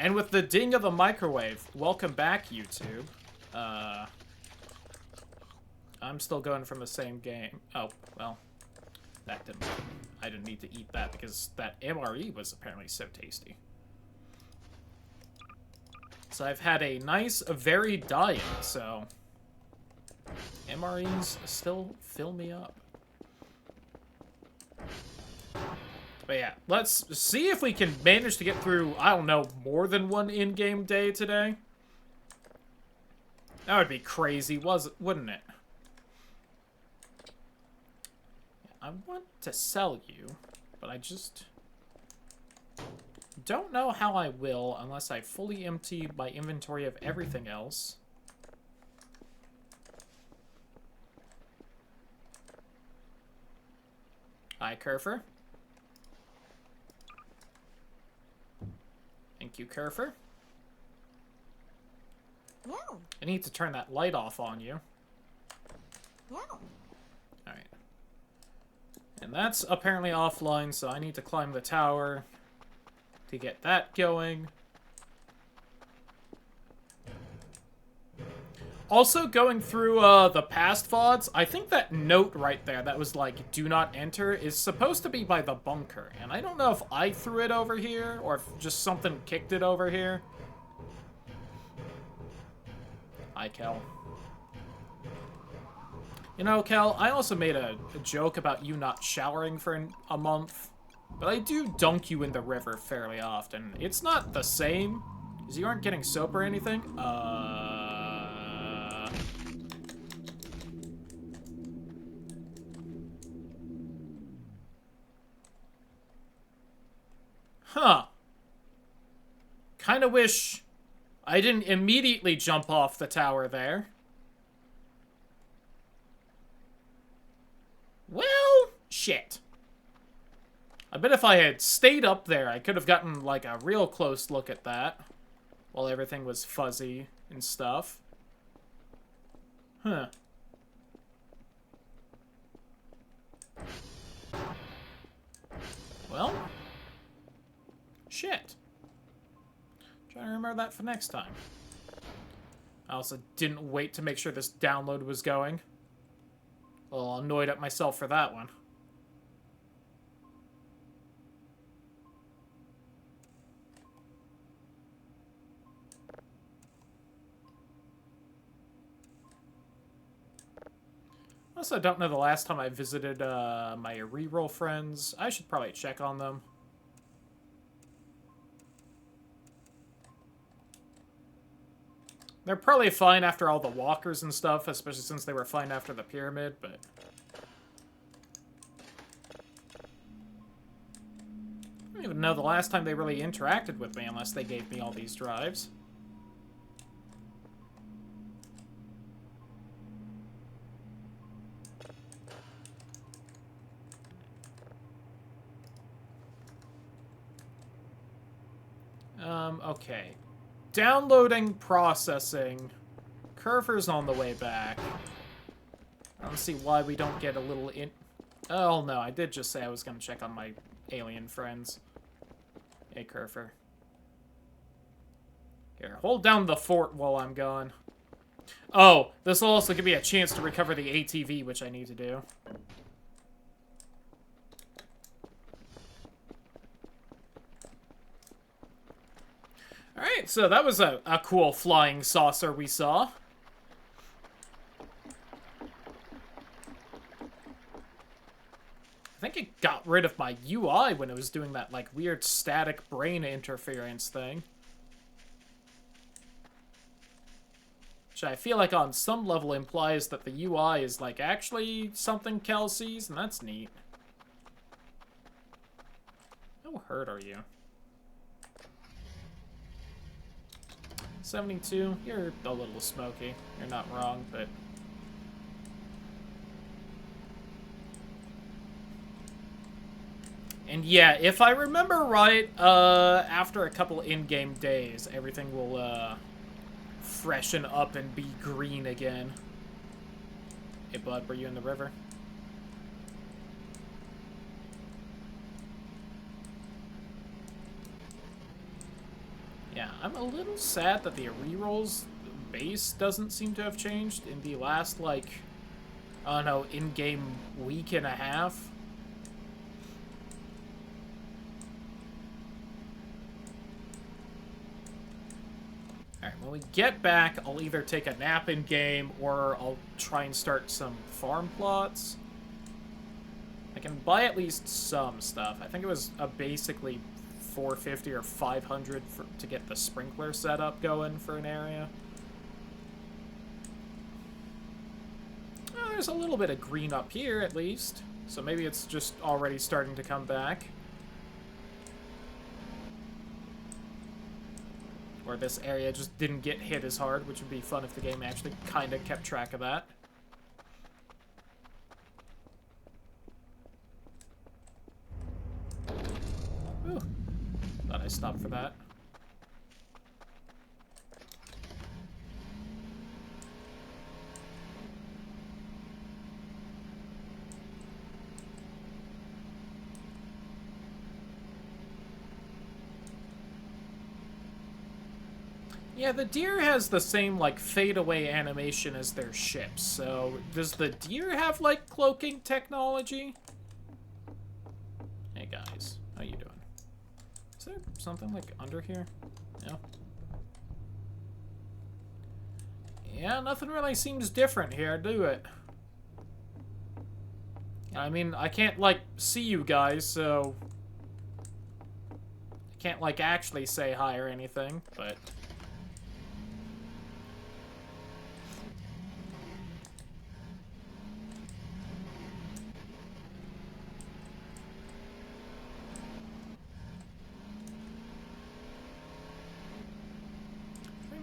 And with the ding of the microwave, welcome back, YouTube. I'm still going from the same game. Oh, well, that didn't. I didn't need to eat that because that MRE was apparently so tasty. So I've had a nice, varied diet, so MREs still fill me up. But yeah, let's see if we can manage to get through, I don't know, more than one in-game day today. That would be crazy, wouldn't it? I want to sell you, but I just don't know how I will unless I fully empty my inventory of everything else. Hi, Kerfer. Thank you, Kerfer. No. I need to turn that light off on you. No. Alright. And that's apparently offline, so I need to climb the tower to get that going. Also, going through the past VODs, I think that note right there that was like, do not enter, is supposed to be by the bunker. And I don't know if I threw it over here, or if just something kicked it over here. Hi, Kel. You know, Kel, I also made a joke about you not showering for a month. But I do dunk you in the river fairly often. It's not the same, because you aren't getting soap or anything. Huh. Kinda wish I didn't immediately jump off the tower there. Well, shit. I bet if I had stayed up there, I could have gotten, like, a real close look at that. While everything was fuzzy and stuff. Huh. Well. Shit. Trying to remember that for next time. I also didn't wait to make sure this download was going. A little annoyed at myself for that one. Also, don't know the last time I visited my reroll friends. I should probably check on them. They're probably fine after all the walkers and stuff, especially since they were fine after the pyramid, but... I don't even know the last time they really interacted with me unless they gave me all these drives. Okay. Downloading, processing. Curver's on the way back. I don't see why we don't get a little in... Oh, no, I did just say I was going to check on my alien friends. Hey, Curver. Here, hold down the fort while I'm gone. Oh, this will also give me a chance to recover the ATV, which I need to do. Alright, so that was a cool flying saucer we saw. I think it got rid of my UI when it was doing that, like, weird static brain interference thing. Which I feel like on some level implies that the UI is, like, actually something Kel sees, and that's neat. How hurt are you? 72, you're a little smoky. You're not wrong, but... And yeah, if I remember right, after a couple in-game days, everything will, freshen up and be green again. Hey, bud, were you in the river? Yeah, I'm a little sad that the rerolls base doesn't seem to have changed in the last, like, I don't know, in-game week and a half. Alright, when we get back, I'll either take a nap in-game, or I'll try and start some farm plots. I can buy at least some stuff. I think it was basically 450 or 500 to get the sprinkler setup going for an area. Oh, there's a little bit of green up here, at least. So maybe it's just already starting to come back. Or this area just didn't get hit as hard, which would be fun if the game actually kind of kept track of that. Ooh. Thought I stopped for that. Yeah, the deer has the same, like, fade-away animation as their ships, so does the deer have, like, cloaking technology? Hey, guys. How you doing? Is there something, like, under here? No? Yeah, nothing really seems different here, do it? I mean, I can't, like, see you guys, so... I can't, like, actually say hi or anything, but...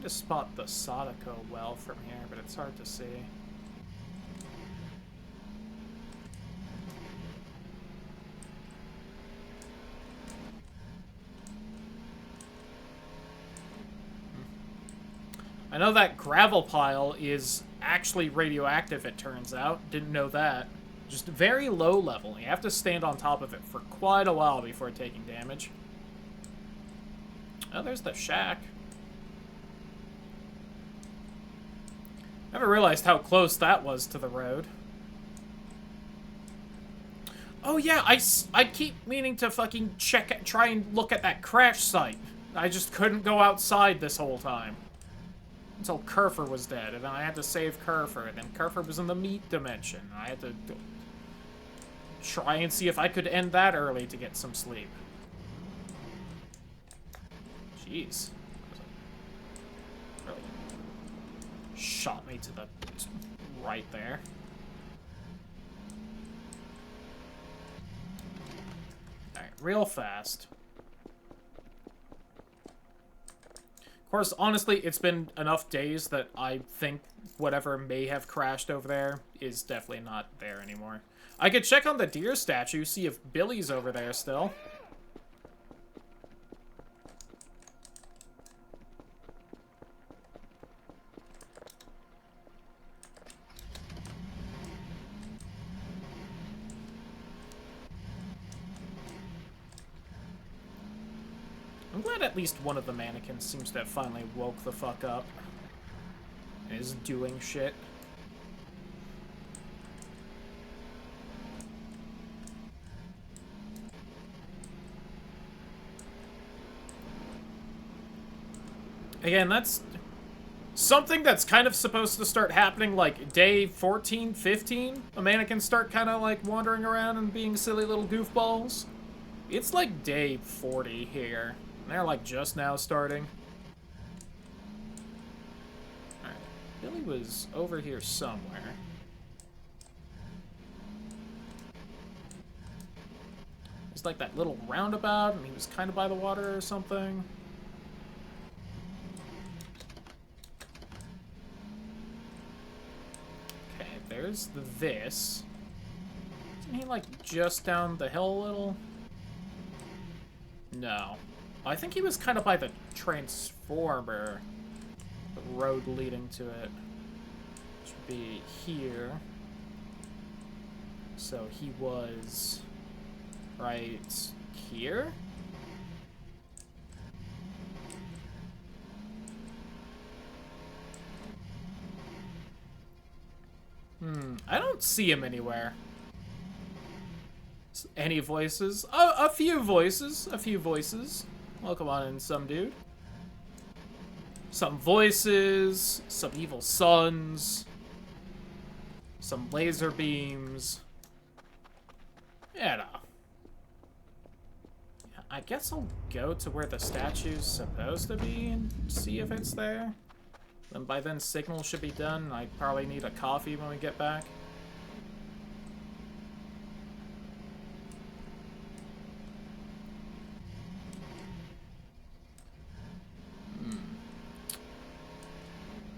to spot the Sadako well from here, but it's hard to see. I know that gravel pile is actually radioactive, it turns out. Didn't know that. Just very low level. You have to stand on top of it for quite a while before taking damage. Oh, there's the shack. Never realized how close that was to the road. Oh yeah, I keep meaning to fucking try and look at that crash site. I just couldn't go outside this whole time. Until Furfur was dead, and then I had to save Furfur, and then Furfur was in the meat dimension. I had to try and see if I could end that early to get some sleep. Jeez. Really shot me to the right there. Alright, real fast. Of course, honestly, it's been enough days that I think whatever may have crashed over there is definitely not there anymore. I could check on the deer statue, see if Billy's over there still. I'm glad at least one of the mannequins seems to have finally woke the fuck up. And is doing shit. Again, that's something that's kind of supposed to start happening like day 14, 15. The mannequins start kind of like wandering around and being silly little goofballs. It's like day 40 here. And they're like just now starting. Alright, Billy was over here somewhere. It's like that little roundabout, and he was kind of by the water or something. Okay, there's this. Isn't he like just down the hill a little? No. I think he was kind of by the transformer. The road leading to it. Which would be here. So he was right here? don't see him anywhere. Any voices? A few voices. A few voices. Welcome on in, some dude. Some voices. Some evil suns. Some laser beams. Yeah, no. I guess I'll go to where the statue's supposed to be and see if it's there. Then by then, signal should be done. I probably need a coffee when we get back.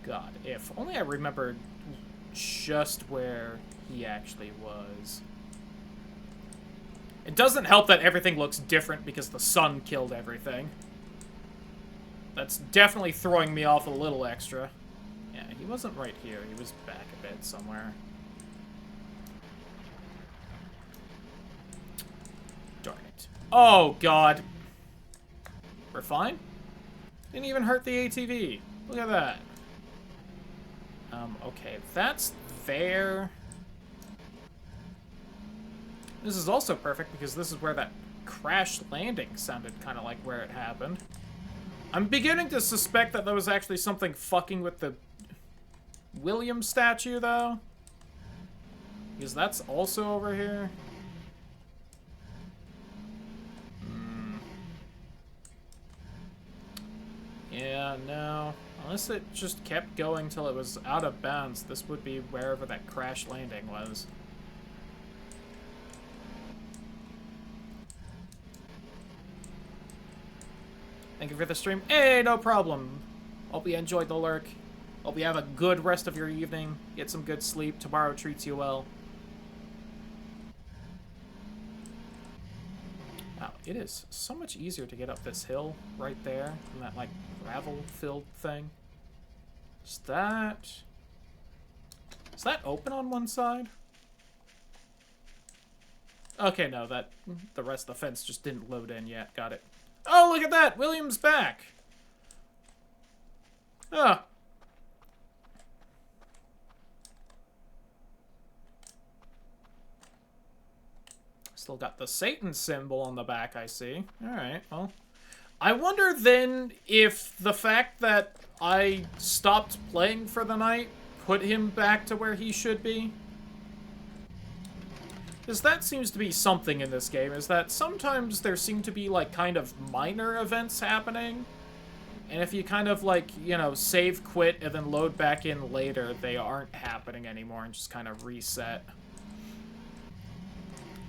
God, if only I remembered just where he actually was. It doesn't help that everything looks different because the sun killed everything. That's definitely throwing me off a little extra. Yeah, he wasn't right here. He was back a bit somewhere. Darn it. Oh, God. We're fine? Didn't even hurt the ATV. Look at that. Okay, that's there. This is also perfect because this is where that crash landing sounded kind of like where it happened. I'm beginning to suspect that there was actually something fucking with the William statue, though. Because that's also over here. Yeah, no. Unless it just kept going till it was out of bounds, this would be wherever that crash landing was. Thank you for the stream. Hey, no problem. Hope you enjoyed the lurk. Hope you have a good rest of your evening. Get some good sleep. Tomorrow treats you well. Wow, it is so much easier to get up this hill right there from that, like, gravel-filled thing. Is that open on one side? Okay, no, the rest of the fence just didn't load in yet. Got it. Oh, look at that! William's back! Ah. Still got the Satan symbol on the back, I see. Alright, well. I wonder then if the fact that I stopped playing for the night put him back to where he should be. Because that seems to be something in this game, is that sometimes there seem to be, like, kind of minor events happening. And if you kind of, like, you know, save, quit, and then load back in later, they aren't happening anymore and just kind of reset.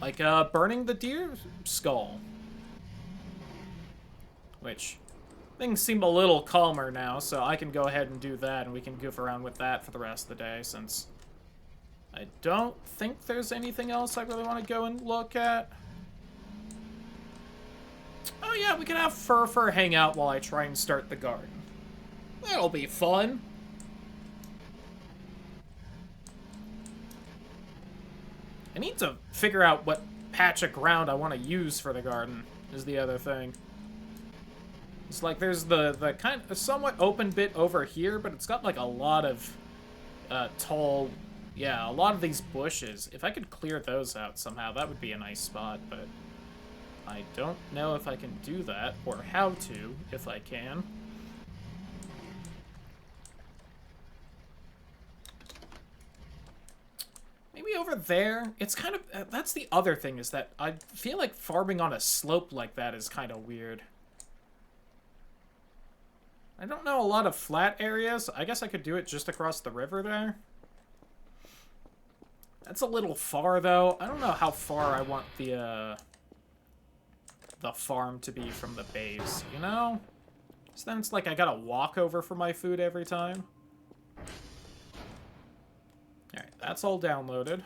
Like, burning the deer skull. Which, things seem a little calmer now, so I can go ahead and do that, and we can goof around with that for the rest of the day, since I don't think there's anything else I really want to go and look at. Oh yeah, we can have Furfur hang out while I try and start the garden. That'll be fun. I need to figure out what patch of ground I want to use for the garden, is the other thing. It's like there's the kind of somewhat open bit over here, but it's got like a lot of tall, yeah, a lot of these bushes. If I could clear those out somehow, that would be a nice spot, but I don't know if I can do that, or how to, if I can. Maybe over there? It's kind of, that's the other thing, is that I feel like farming on a slope like that is kind of weird. I don't know a lot of flat areas. I guess I could do it just across the river there. That's a little far, though. I don't know how far I want the farm to be from the base, you know? So then it's like I gotta walk over for my food every time. Alright, that's all downloaded.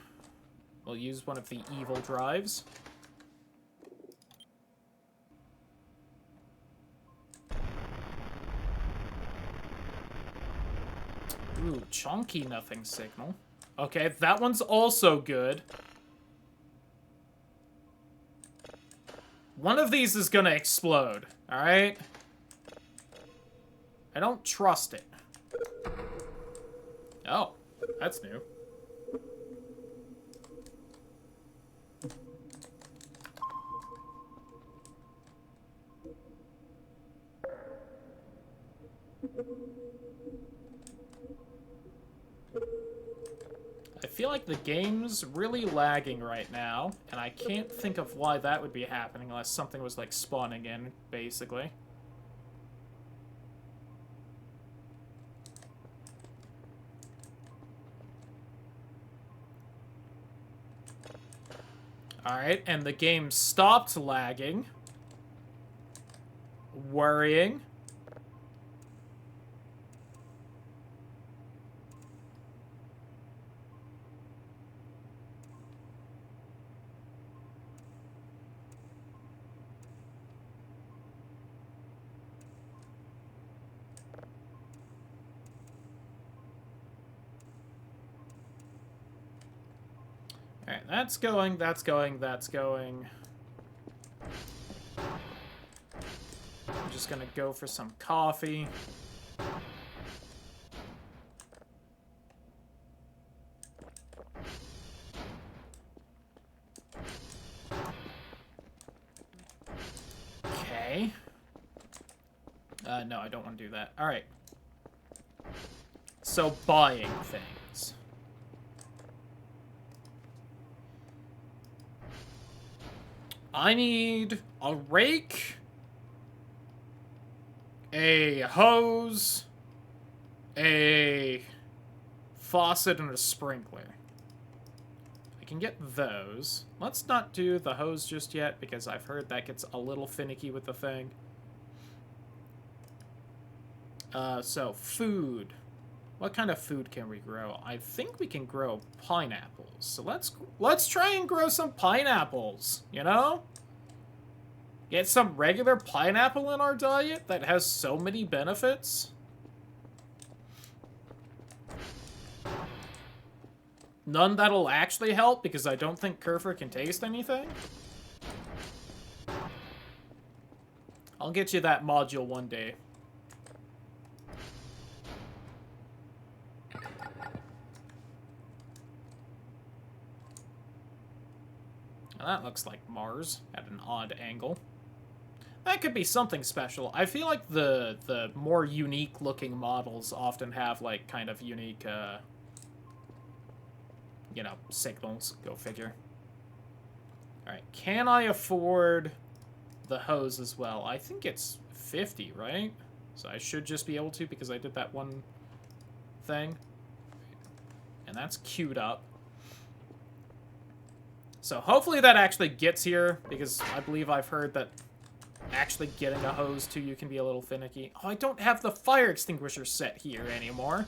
We'll use one of the evil drives. Ooh, chonky nothing signal. Okay, that one's also good. One of these is gonna explode, alright? I don't trust it. Oh, that's new. I feel like the game's really lagging right now, and I can't think of why that would be happening unless something was, like, spawning in, basically. Alright, and the game stopped lagging. Worrying. Alright, that's going, that's going, that's going. I'm just gonna go for some coffee. Okay. No, I don't want to do that. Alright. So, buying things. I need a rake, a hose, a faucet, and a sprinkler. I can get those. Let's not do the hose just yet, because I've heard that gets a little finicky with the thing. So, food. What kind of food can we grow? I think we can grow pineapples. So let's try and grow some pineapples, you know? Get some regular pineapple in our diet that has so many benefits. None that'll actually help because I don't think furfur can taste anything. I'll get you that module one day. That looks like Mars at an odd angle. That could be something special. I feel like the more unique looking models often have like kind of unique, you know, signals. Go figure. Alright, can I afford the hose as well? I think it's 50, right? So I should just be able to because I did that one thing. And that's queued up. So hopefully that actually gets here, because I believe I've heard that actually getting a hose to you can be a little finicky. Oh, I don't have the fire extinguisher set here anymore.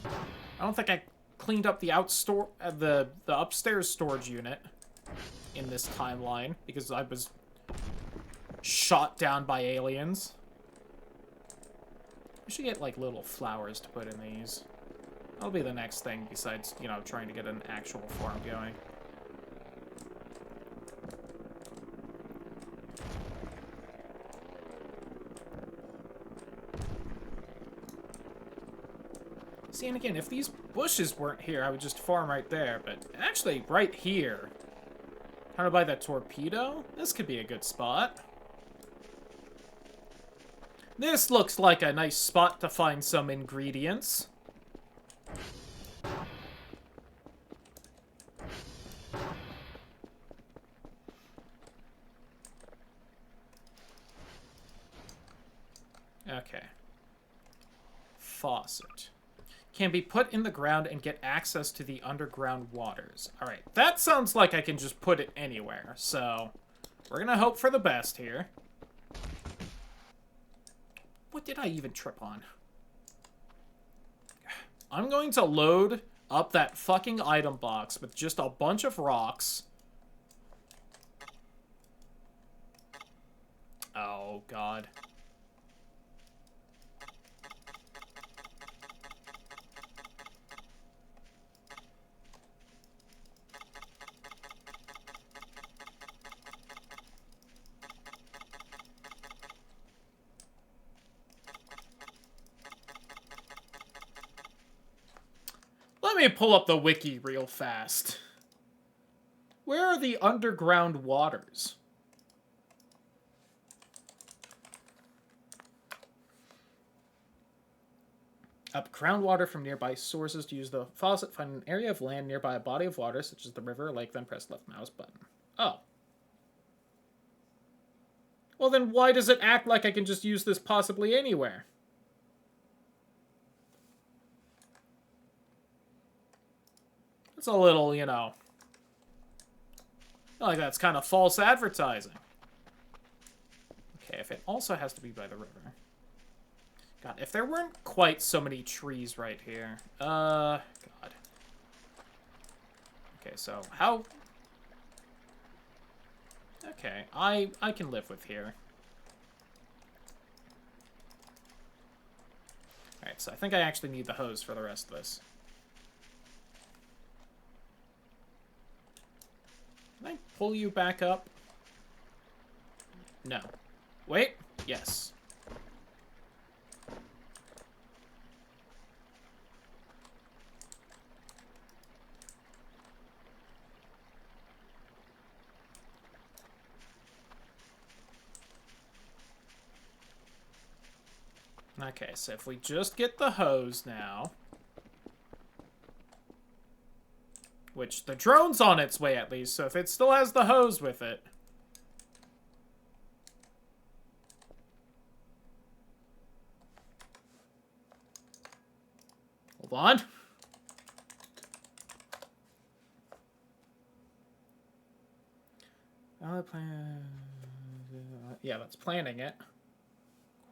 I don't think I cleaned up the the upstairs storage unit in this timeline, because I was shot down by aliens. I should get, like, little flowers to put in these. That'll be the next thing, besides, you know, trying to get an actual farm going. See, and again, if these bushes weren't here, I would just farm right there, but actually, right here. How to buy that torpedo? This could be a good spot. This looks like a nice spot to find some ingredients. Okay. Faucet. Can be put in the ground and get access to the underground waters. Alright, that sounds like I can just put it anywhere, so we're gonna hope for the best here. What did I even trip on? I'm going to load up that fucking item box with just a bunch of rocks. Oh, God. Let me pull up the wiki real fast. Where are the underground waters? Up groundwater from nearby sources to use the faucet. Find an area of land nearby a body of water, such as the river or lake, then press left mouse button. Oh. Well, then why does it act like I can just use this possibly anywhere? It's a little, you know... I feel like that's kind of false advertising. Okay, if it also has to be by the river. God, if there weren't quite so many trees right here. God. Okay, so how... Okay, I can live with here. Alright, so I think I actually need the hose for the rest of this. Can I pull you back up? No. Wait. Yes. Okay, so if we just get the hose now... Which, the drone's on its way at least, so if it still has the hose with it... Hold on. Yeah, that's planting it.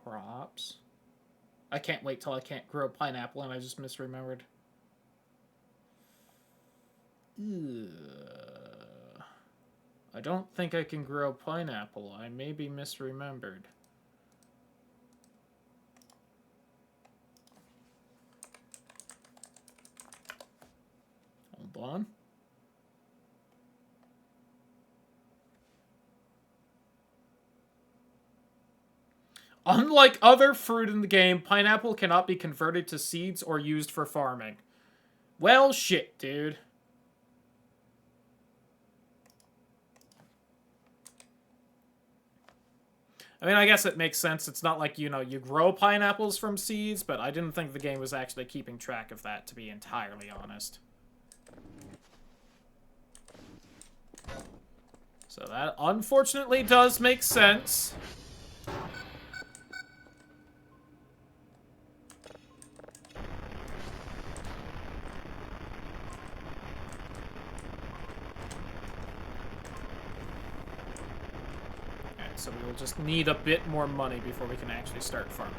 Crops. I can't wait till I can't grow pineapple and I just misremembered. Ugh. I don't think I can grow pineapple. I may be misremembered. Hold on. Unlike other fruit in the game, pineapple cannot be converted to seeds or used for farming. Well, shit, dude. I mean, I guess it makes sense. It's not like, you know, you grow pineapples from seeds, but I didn't think the game was actually keeping track of that, to be entirely honest. So that, unfortunately, does make sense. So we will just need a bit more money before we can actually start farming.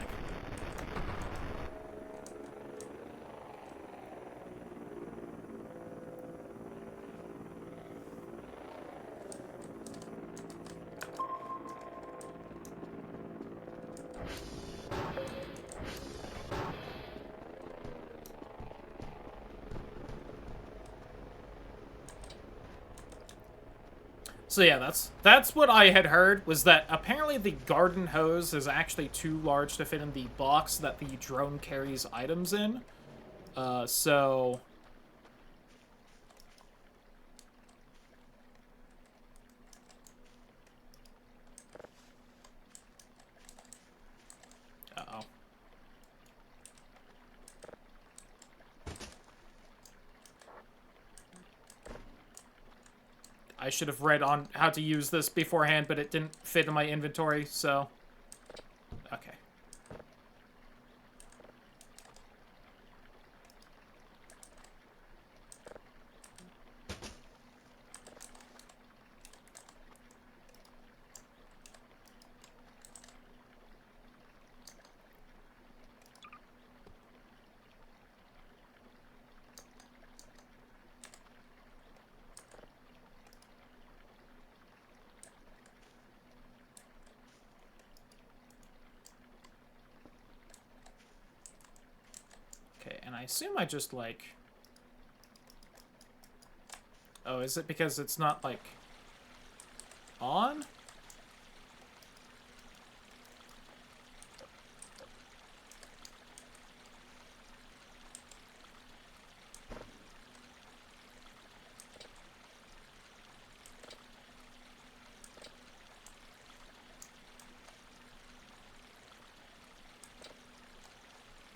So yeah, that's what I had heard, was that apparently the garden hose is actually too large to fit in the box that the drone carries items in. So... Uh-oh. I should have read on how to use this beforehand, but it didn't fit in my inventory, so... Okay. And I assume I just, like... Oh, is it because it's not, like... on?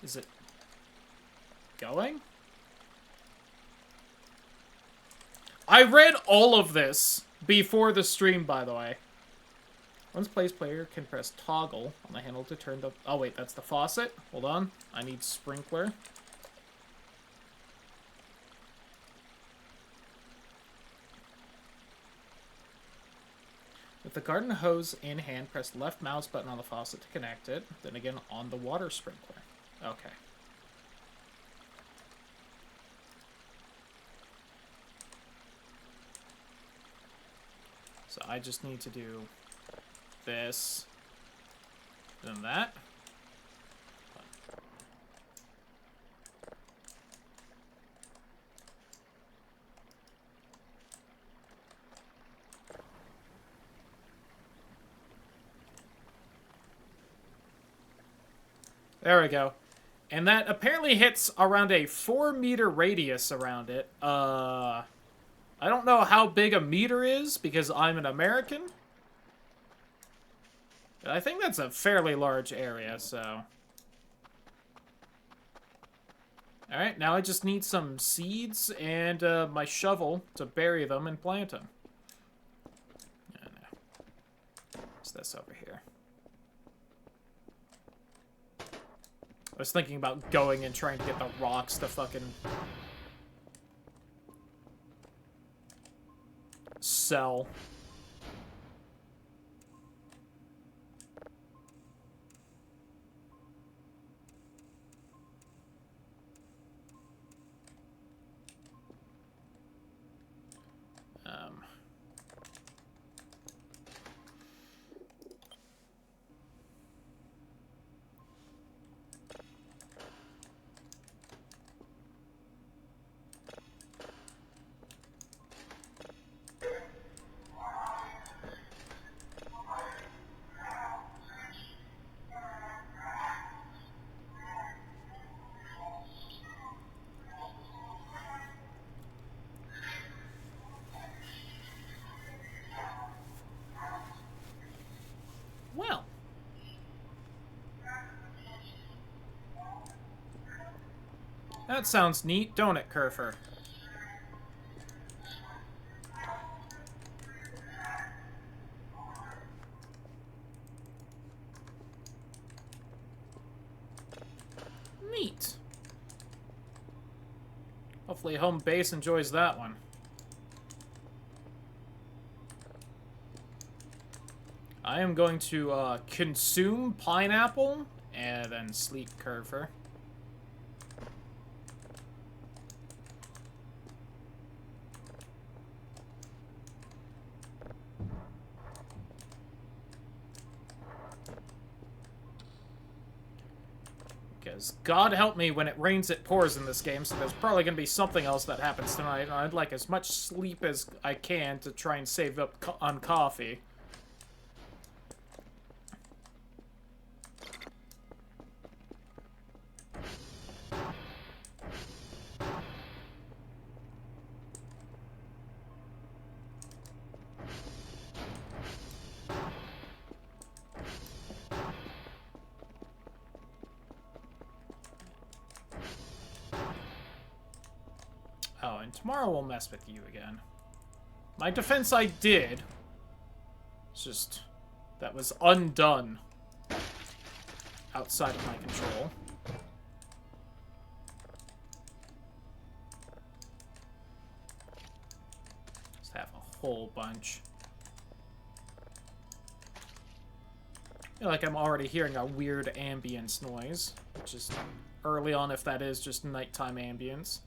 Is it... going? I read all of this before the stream, by the way. Once player can press toggle on the handle to turn the... Oh, wait, that's the faucet. Hold on. I need sprinkler. With the garden hose in hand, press left mouse button on the faucet to connect it. Then again on the water sprinkler. Okay. So I just need to do this, then that. There we go. And that apparently hits around a 4-meter radius around it. I don't know how big a meter is because I'm an American. But I think that's a fairly large area, so... Alright, now I just need some seeds and my shovel to bury them and plant them. What's this over here? I was thinking about going and trying to get the rocks to fucking... sell. Well. That sounds neat, don't it, Furfur? Neat. Hopefully home base enjoys that one. I am going to consume pineapple and then sleep, Furfur. Because God help me, when it rains it pours in this game, so there's probably going to be something else that happens tonight. And I'd like as much sleep as I can to try and save up on coffee. Oh, and tomorrow we'll mess with you again. My defense I did. It's just... that was undone. Outside of my control. Just have a whole bunch. I feel like I'm already hearing a weird ambience noise. Which is early on if that is just nighttime ambience.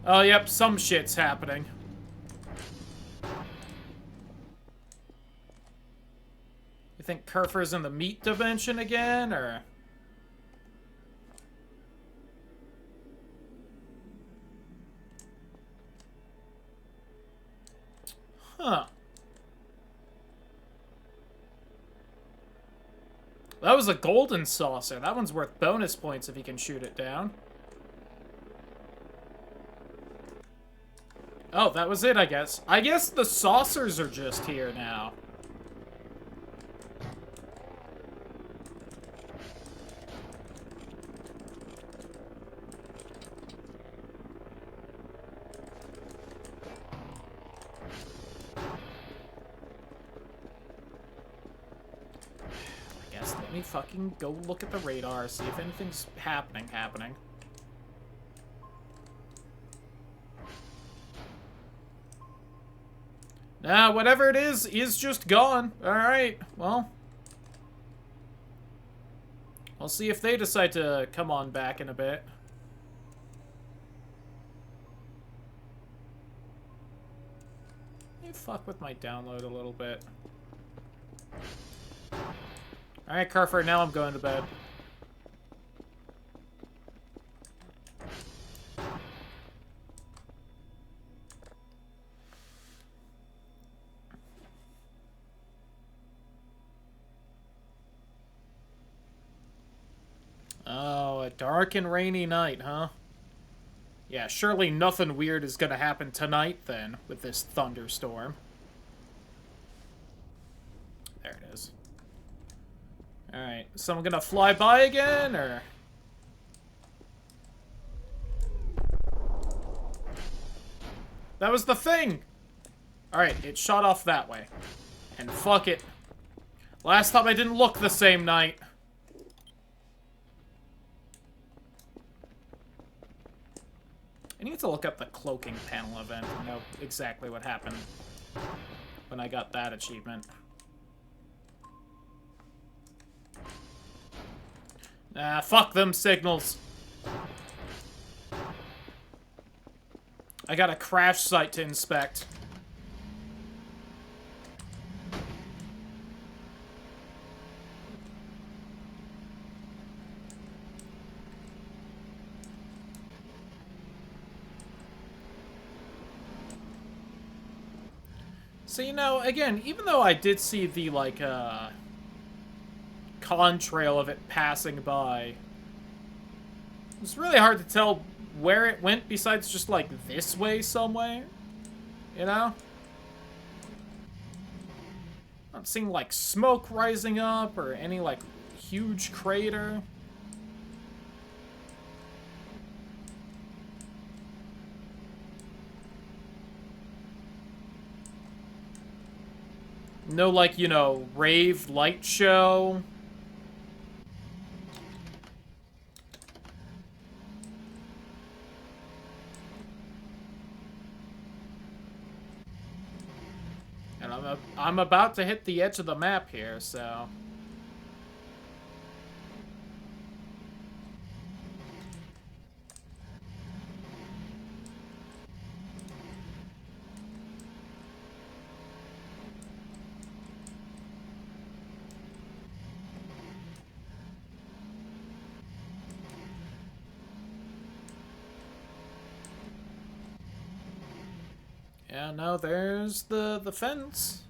Oh, yep, some shit's happening. You think Furfur's in the meat dimension again, or...? Huh. That was a golden saucer. That one's worth bonus points if you can shoot it down. Oh, that was it, I guess. I guess the saucers are just here now. Let me fucking go look at the radar, see if anything's happening. Nah, whatever it is just gone. Alright, well. I'll see if they decide to come on back in a bit. Let me fuck with my download a little bit. Alright, Carfer, now I'm going to bed. Oh, a dark and rainy night, huh? Yeah, surely nothing weird is gonna happen tonight, then, with this thunderstorm. There it is. Alright, someone gonna fly by again, or...? That was the thing! Alright, it shot off that way. And fuck it. Last time I didn't look the same night. I need to look up the cloaking panel event and know exactly what happened when I got that achievement. Ah, fuck them signals. I got a crash site to inspect. So, you know, again, even though I did see the, like, contrail of it passing by, it's really hard to tell where it went besides just, like, this way some way, you know? Not seeing, like, smoke rising up or any, like, huge crater. No, like, you know, rave light show. And I'm about to hit the edge of the map here, so... Yeah, no, there's the fence.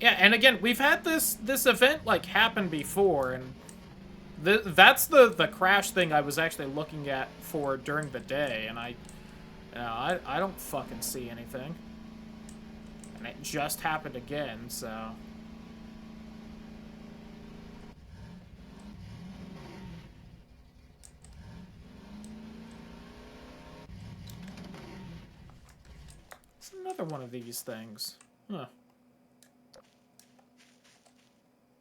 Yeah, and again, we've had this event like happen before, and that's the crash thing I was actually looking at for during the day, and I don't fucking see anything, and it just happened again, so. It's another one of these things, huh?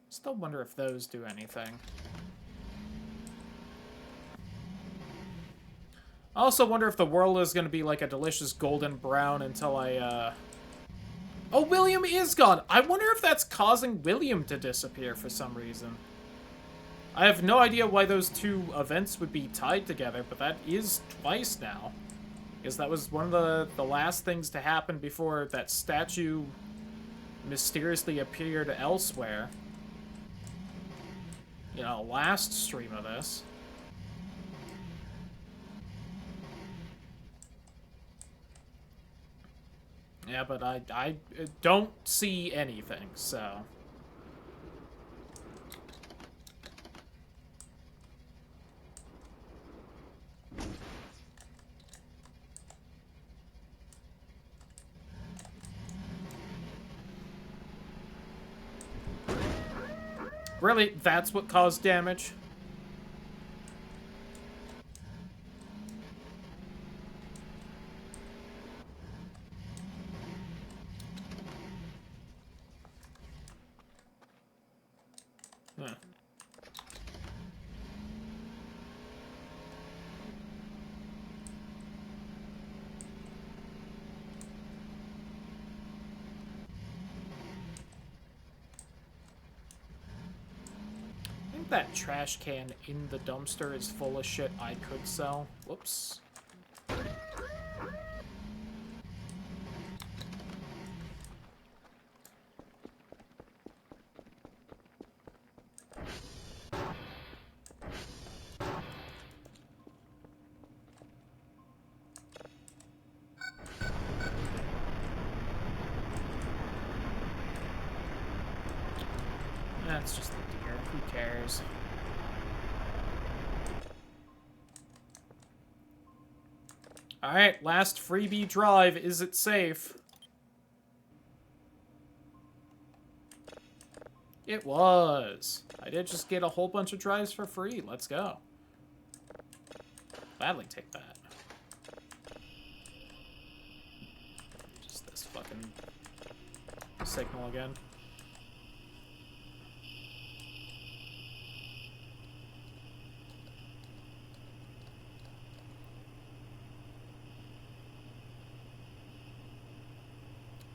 Still wonder if those do anything. I also wonder if the world is going to be like a delicious golden brown until I, Oh, William is gone! I wonder if that's causing William to disappear for some reason. I have no idea why those two events would be tied together, but that is twice now. Because that was one of the last things to happen before that statue mysteriously appeared elsewhere. You know, last stream of this. Yeah, but I don't see anything, so... Really? That's what caused damage? that trash can in the dumpster is full of shit I could sell. Whoops. That's just the deer. Who cares? Alright, last freebie drive. Is it safe? It was. I did just get a whole bunch of drives for free. Let's go. Gladly take that. Just this fucking signal again.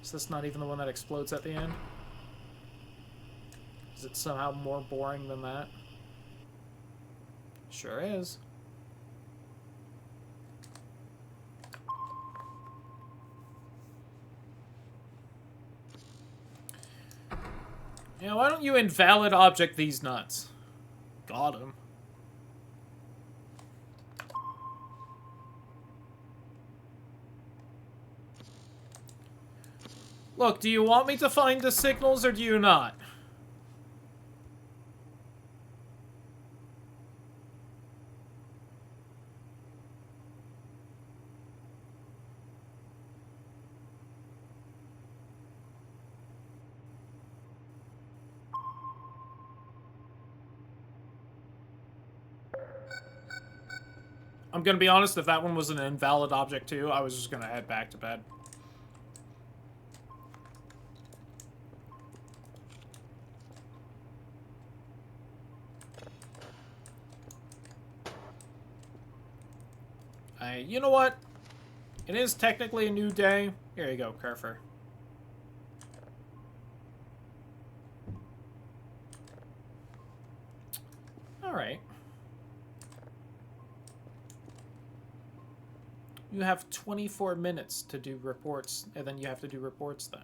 Is this not even the one that explodes at the end? Is it somehow more boring than that? Sure is. Yeah, why don't you invalid object these nuts? Got him. Look, do you want me to find the signals or do you not? I'm gonna be honest, if that one was an invalid object too, I was just gonna head back to bed. You know what? It is technically a new day. Here you go, Furfur. Alright. You have 24 minutes to do reports, and then you have to do reports then.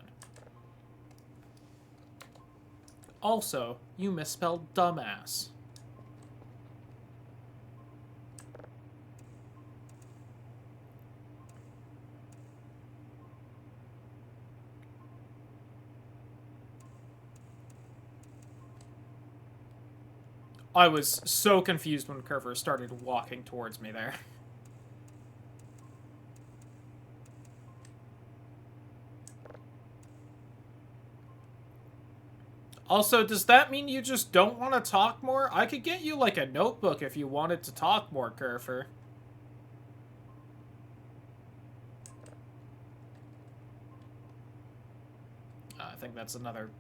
Also, you misspelled dumbass. I was so confused when Furfur started walking towards me there. Also, does that mean you just don't want to talk more? I could get you, like, a notebook if you wanted to talk more, Furfur. I think that's another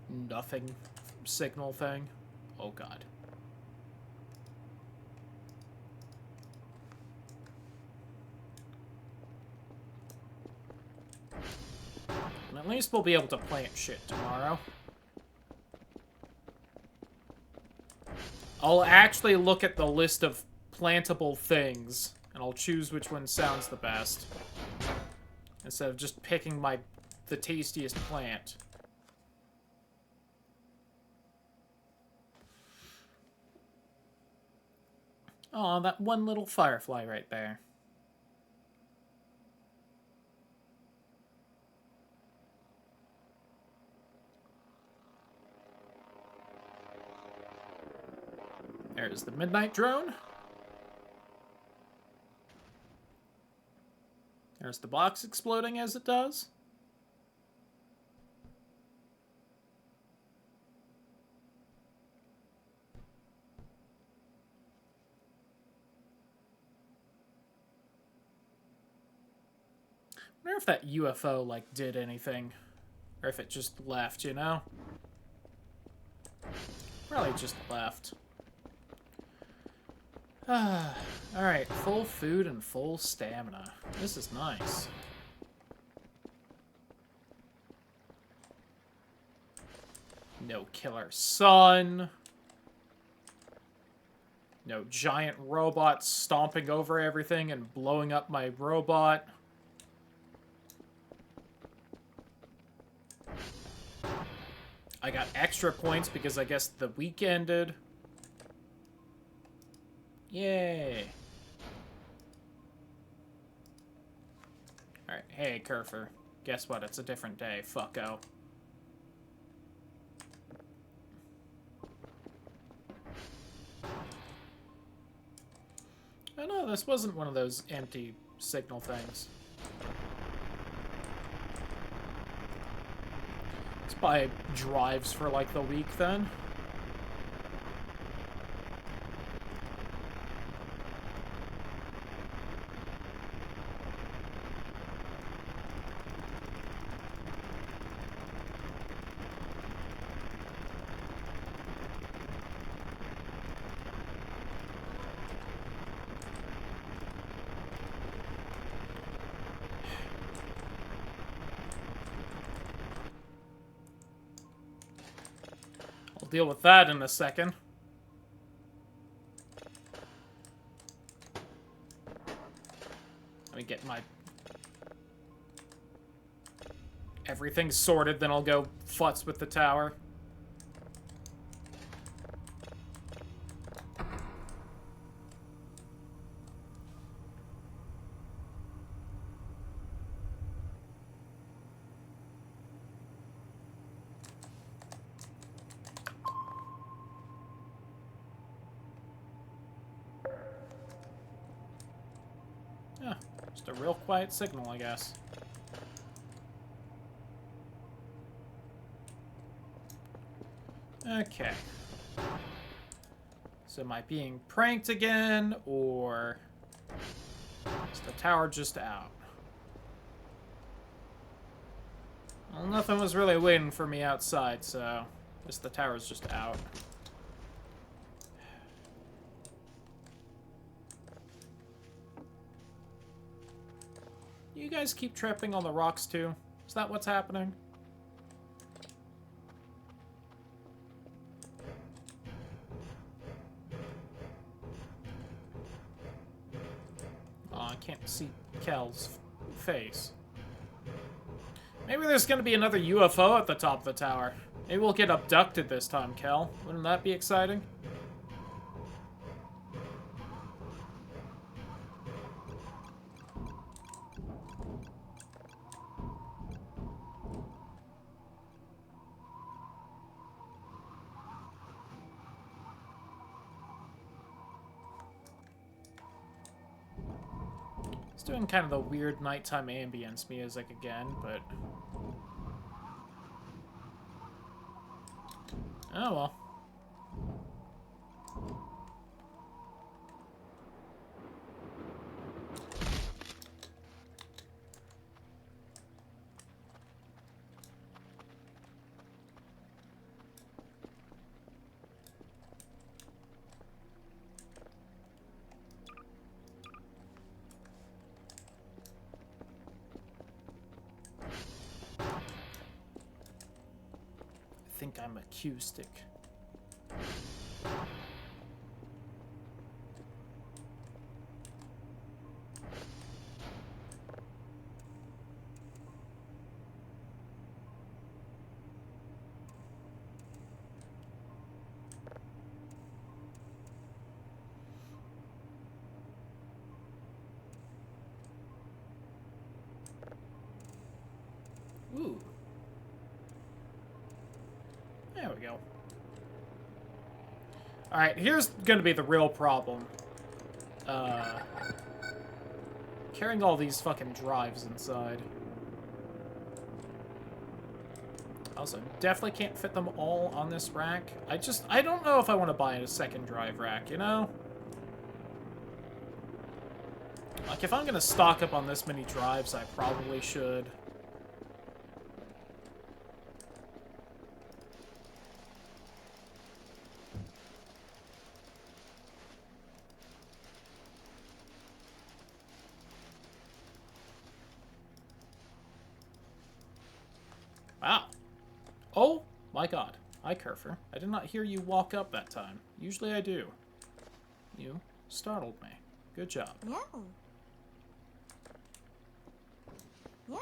nothing signal thing. Oh, God. And at least we'll be able to plant shit tomorrow. I'll actually look at the list of plantable things, and I'll choose which one sounds the best. Instead of just picking the tastiest plant. Aw, that one little firefly right there. There's the midnight drone. There's the box exploding as it does. I wonder if that UFO, like, did anything. Or if it just left, you know? Probably just left. Alright, full food and full stamina. This is nice. No killer sun. You know, giant robots stomping over everything and blowing up my robot. I got extra points because I guess the week ended. Yay. Alright, hey, Furfur. Guess what? It's a different day, fucko. Oh no, this wasn't one of those empty signal things. Let's buy drives for like the week then. I'll deal with that in a second. Let me get my... everything sorted, then I'll go futz with the tower. Yeah, just a real quiet signal, I guess. Okay. So am I being pranked again, or is the tower just out? Well, nothing was really waiting for me outside, so I guess the tower's just out. You guys keep tripping on the rocks too? Is that what's happening? Oh, I can't see Kel's face. Maybe there's gonna be another UFO at the top of the tower. Maybe we'll get abducted this time, Kel. Wouldn't that be exciting? It's doing kind of the weird nighttime ambience music again, but... oh well. I think I'm acoustic. Ooh. There we go. Alright, here's gonna be the real problem. Carrying all these fucking drives inside. Also, definitely can't fit them all on this rack. I don't know if I want to buy a second drive rack, you know? Like, if I'm gonna stock up on this many drives, I probably should. Wow. Oh, my god. Hi, Furfur. I did not hear you walk up that time. Usually I do. You startled me. Good job. No. No.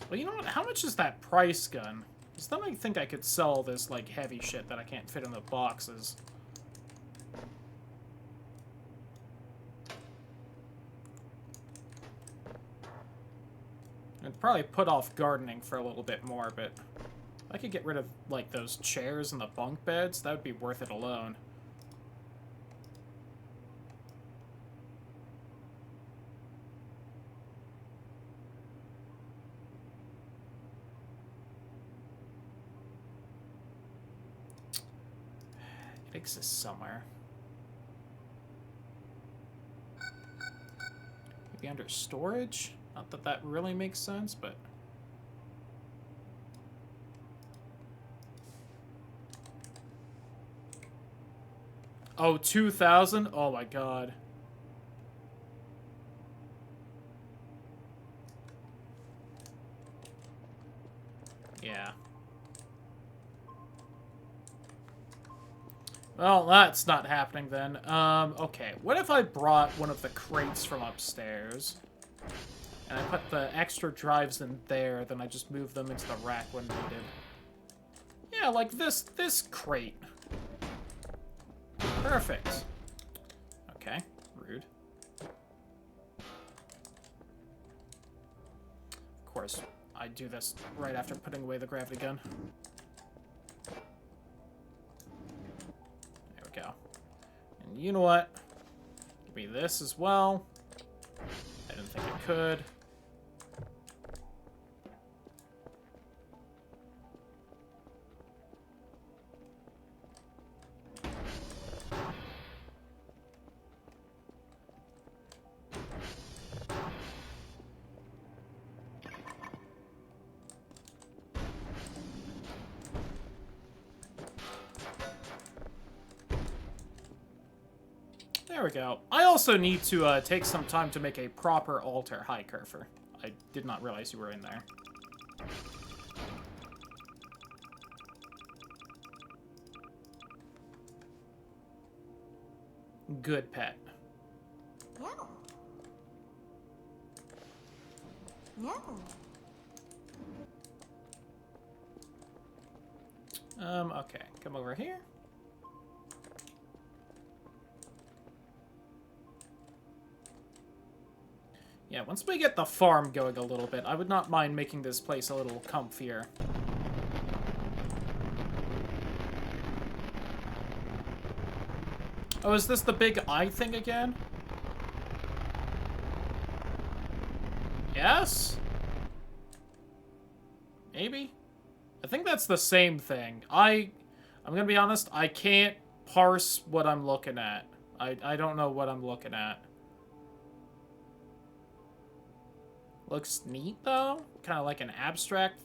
Well, you know what? How much is that price gun? Because then I think I could sell this, like, heavy shit that I can't fit in the boxes. I'd probably put off gardening for a little bit more, but if I could get rid of, like, those chairs and the bunk beds, that would be worth it alone. It exists somewhere. Maybe under storage? Not that that really makes sense, but... Oh, 2,000? Oh my god. Yeah. Well, that's not happening then. Okay. What if I brought one of the crates from upstairs, and I put the extra drives in there, then I just move them into the rack when needed? Yeah, like this crate. Perfect. Okay. Rude. Of course, I do this right after putting away the gravity gun. Go. And you know what? Give me this as well. I didn't think I could. There we go. I also need to take some time to make a proper altar. Hi, Furfur. I did not realize you were in there. Good pet. No. No. Okay. Come over here. Yeah, once we get the farm going a little bit, I would not mind making this place a little comfier. Oh, is this the big eye thing again? Yes? Maybe? I think that's the same thing. I'm gonna be honest, I can't parse what I'm looking at. I don't know what I'm looking at. Looks neat, though. Kind of like an abstract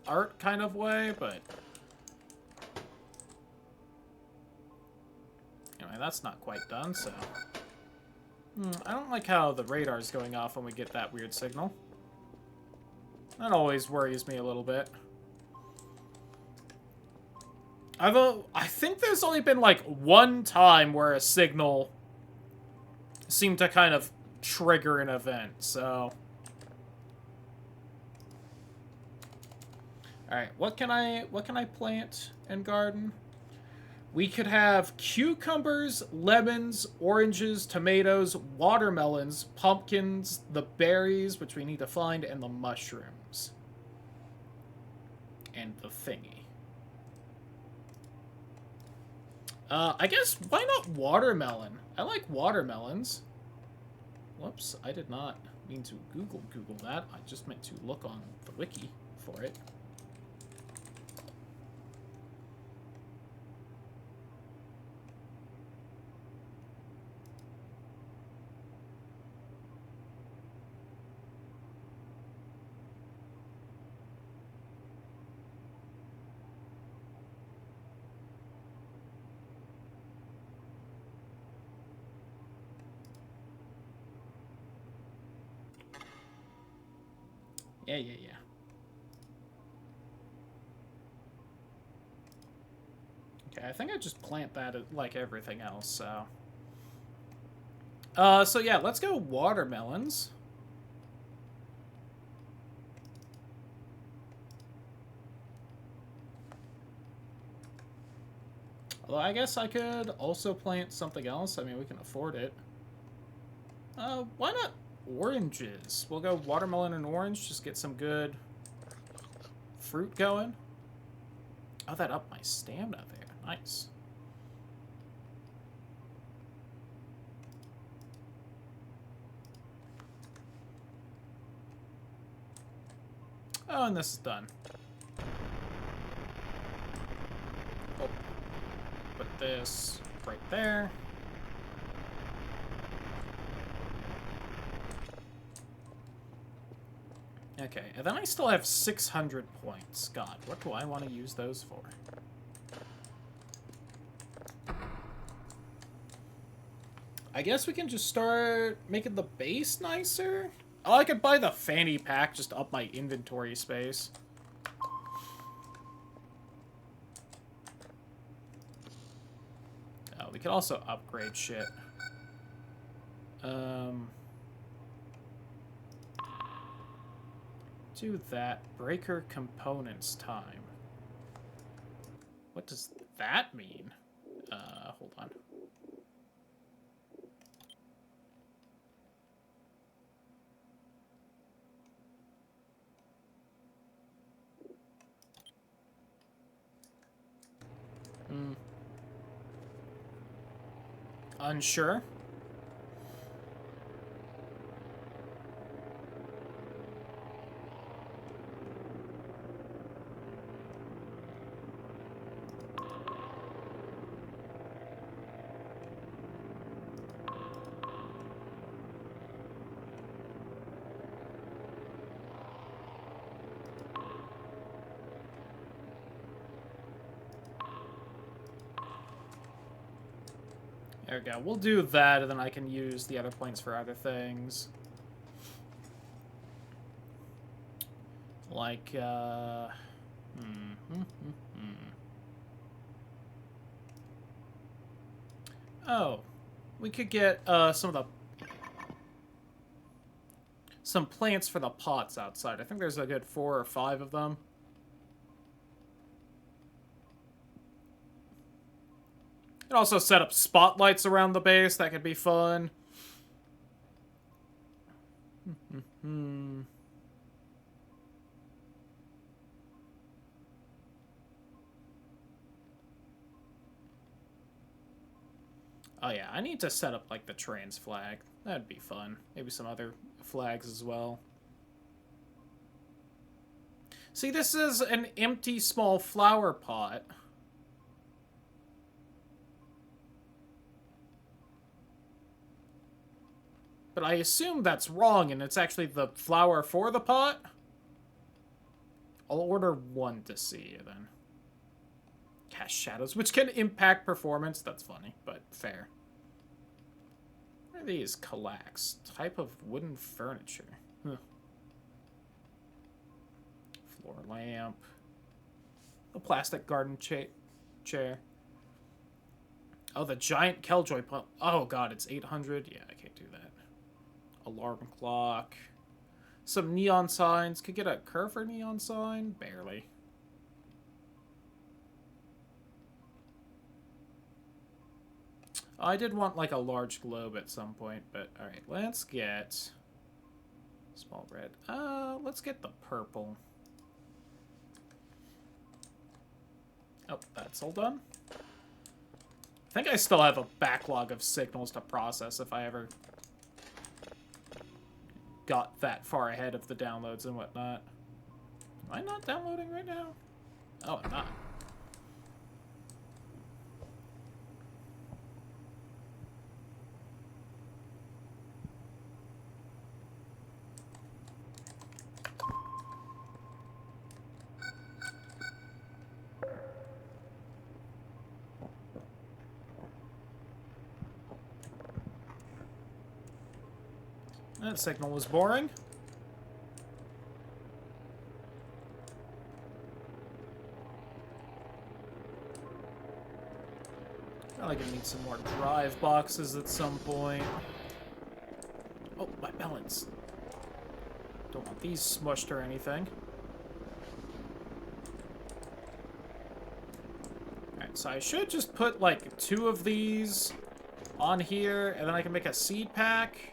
art kind of way, but... Anyway, that's not quite done, so... I don't like how the radar's going off when we get that weird signal. That always worries me a little bit. Although, I think there's only been, like, one time where a signal seemed to kind of trigger an event, so... Alright, what can I plant and garden? We could have cucumbers, lemons, oranges, tomatoes, watermelons, pumpkins, the berries, which we need to find, and the mushrooms. And the thingy. I guess, why not watermelon? I like watermelons. Whoops, I did not mean to Google that. I just meant to look on the wiki for it. Yeah. Okay, I think I just plant that like everything else, so... so yeah, let's go watermelons. Although I guess I could also plant something else. I mean, we can afford it. Why not oranges? We'll go watermelon and orange, just get some good fruit going. Oh, that upped my stamina there. Nice. Oh, and this is done. Oh. Put this right there. Okay, and then I still have 600 points. God, what do I want to use those for? I guess we can just start making the base nicer. Oh, I could buy the fanny pack just to up my inventory space. Oh, we could also upgrade shit. Do that. Breaker components time. What does that mean? Hold on. Unsure. There we go. We'll do that, and then I can use the other points for other things. Like, Oh, we could get, some plants for the pots outside. I think there's a good 4 or 5 of them. And also set up spotlights around the base. That could be fun. Oh yeah, I need to set up, like, the trans flag. That'd be fun. Maybe some other flags as well. See, this is an empty small flower pot. But I assume that's wrong, and it's actually the flower for the pot. I'll order 1 to see, then. Cast shadows, which can impact performance. That's funny, but fair. What are these? Callax. Type of wooden furniture. Huh. Floor lamp. A plastic garden chair. Oh, the giant Killjoy pump. Oh, God, it's 800? Yeah, I can't do that. Alarm clock. Some neon signs. Could get a Furfur neon sign? Barely. I did want, like, a large globe at some point, but alright, let's get... Small red. Let's get the purple. Oh, that's all done. I think I still have a backlog of signals to process if I ever... got that far ahead of the downloads and whatnot. Am I not downloading right now? Oh, I'm not. That signal was boring. Probably gonna need some more drive boxes at some point. Oh, my melons. Don't want these smushed or anything. Alright, so I should just put, like, 2 of these on here, and then I can make a seed pack.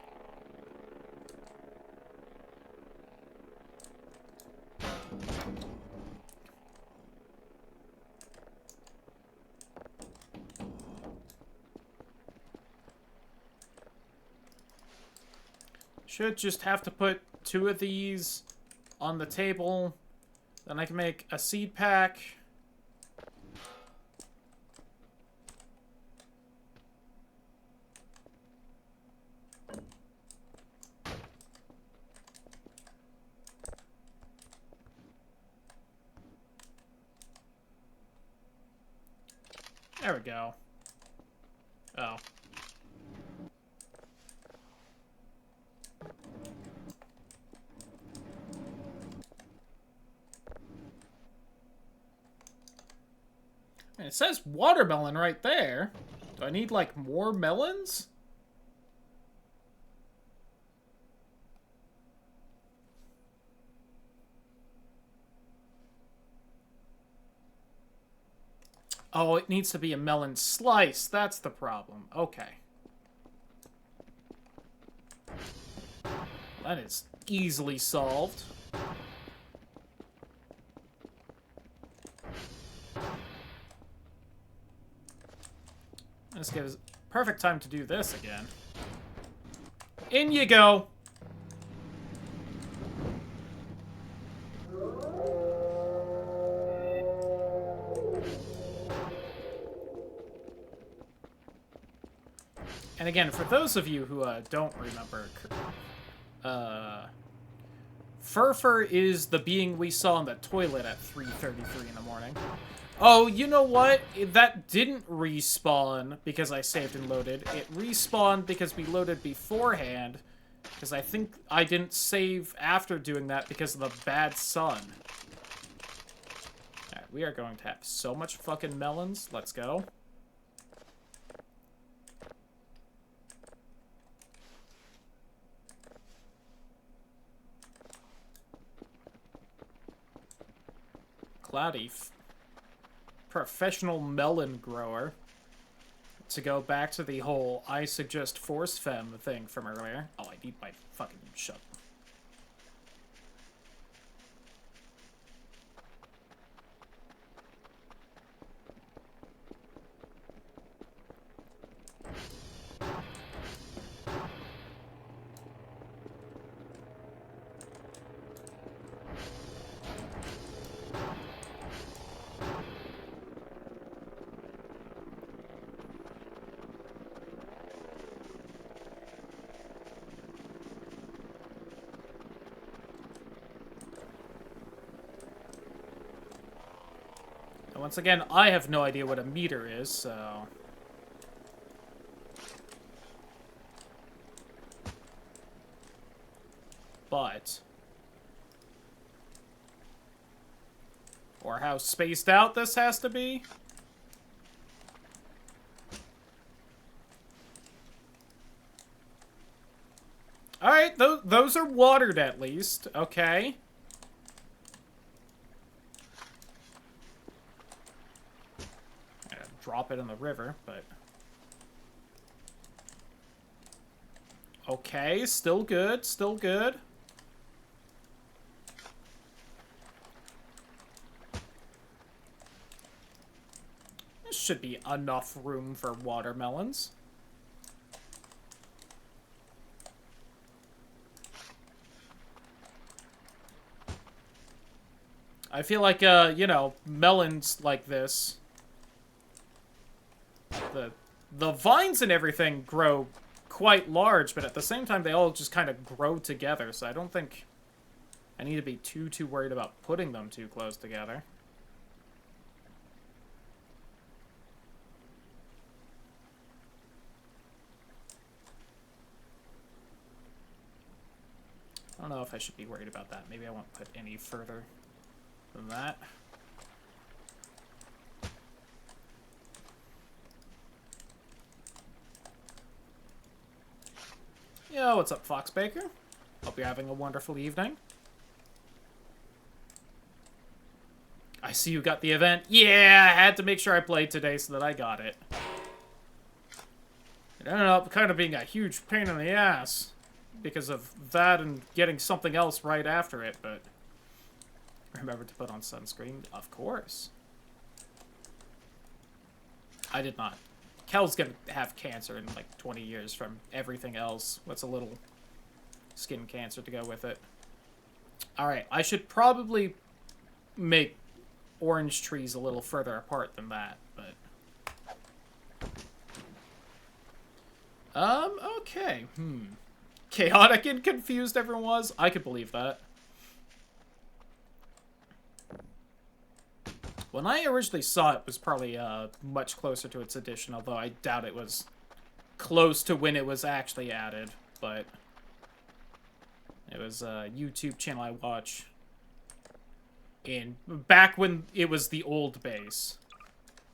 Should just have to put 2 of these on the table. Then I can make a seed pack. There we go. Oh. It says watermelon right there. Do I need, like, more melons? Oh, it needs to be a melon slice. That's the problem. Okay. That is easily solved. This gives perfect time to do this again. In you go! And again, for those of you who don't remember, Furfur is the being we saw in the toilet at 3:33 in the morning. Oh, you know what? That didn't respawn because I saved and loaded. It respawned because we loaded beforehand, because I think I didn't save after doing that because of the bad sun. Alright, we are going to have so much fucking melons. Let's go. Cloudy. Professional melon grower. To go back to the whole I suggest force fem thing from earlier. Oh, I need my fucking shovel. Once again, I have no idea what a meter is, so... But... Or how spaced out this has to be? Alright, those are watered at least. Okay. Drop it in the river, but... Okay, still good, still good. This should be enough room for watermelons. I feel like, you know, melons like this. The vines and everything grow quite large, but at the same time, they all just kind of grow together, so I don't think I need to be too worried about putting them too close together. I don't know if I should be worried about that. Maybe I won't put any further than that. Yo, what's up, Fox Baker? Hope you're having a wonderful evening. I see you got the event. Yeah, I had to make sure I played today so that I got it. It ended up kind of being a huge pain in the ass because of that and getting something else right after it, but remember to put on sunscreen, of course. I did not. Kel's gonna have cancer in like 20 years from everything else. What's a little skin cancer to go with it? Alright, I should probably make orange trees a little further apart than that, but... okay. Chaotic and confused everyone was? I could believe that. When I originally saw it, it was probably much closer to its addition, although I doubt it was close to when it was actually added, but it was a YouTube channel I watch back when it was the old base.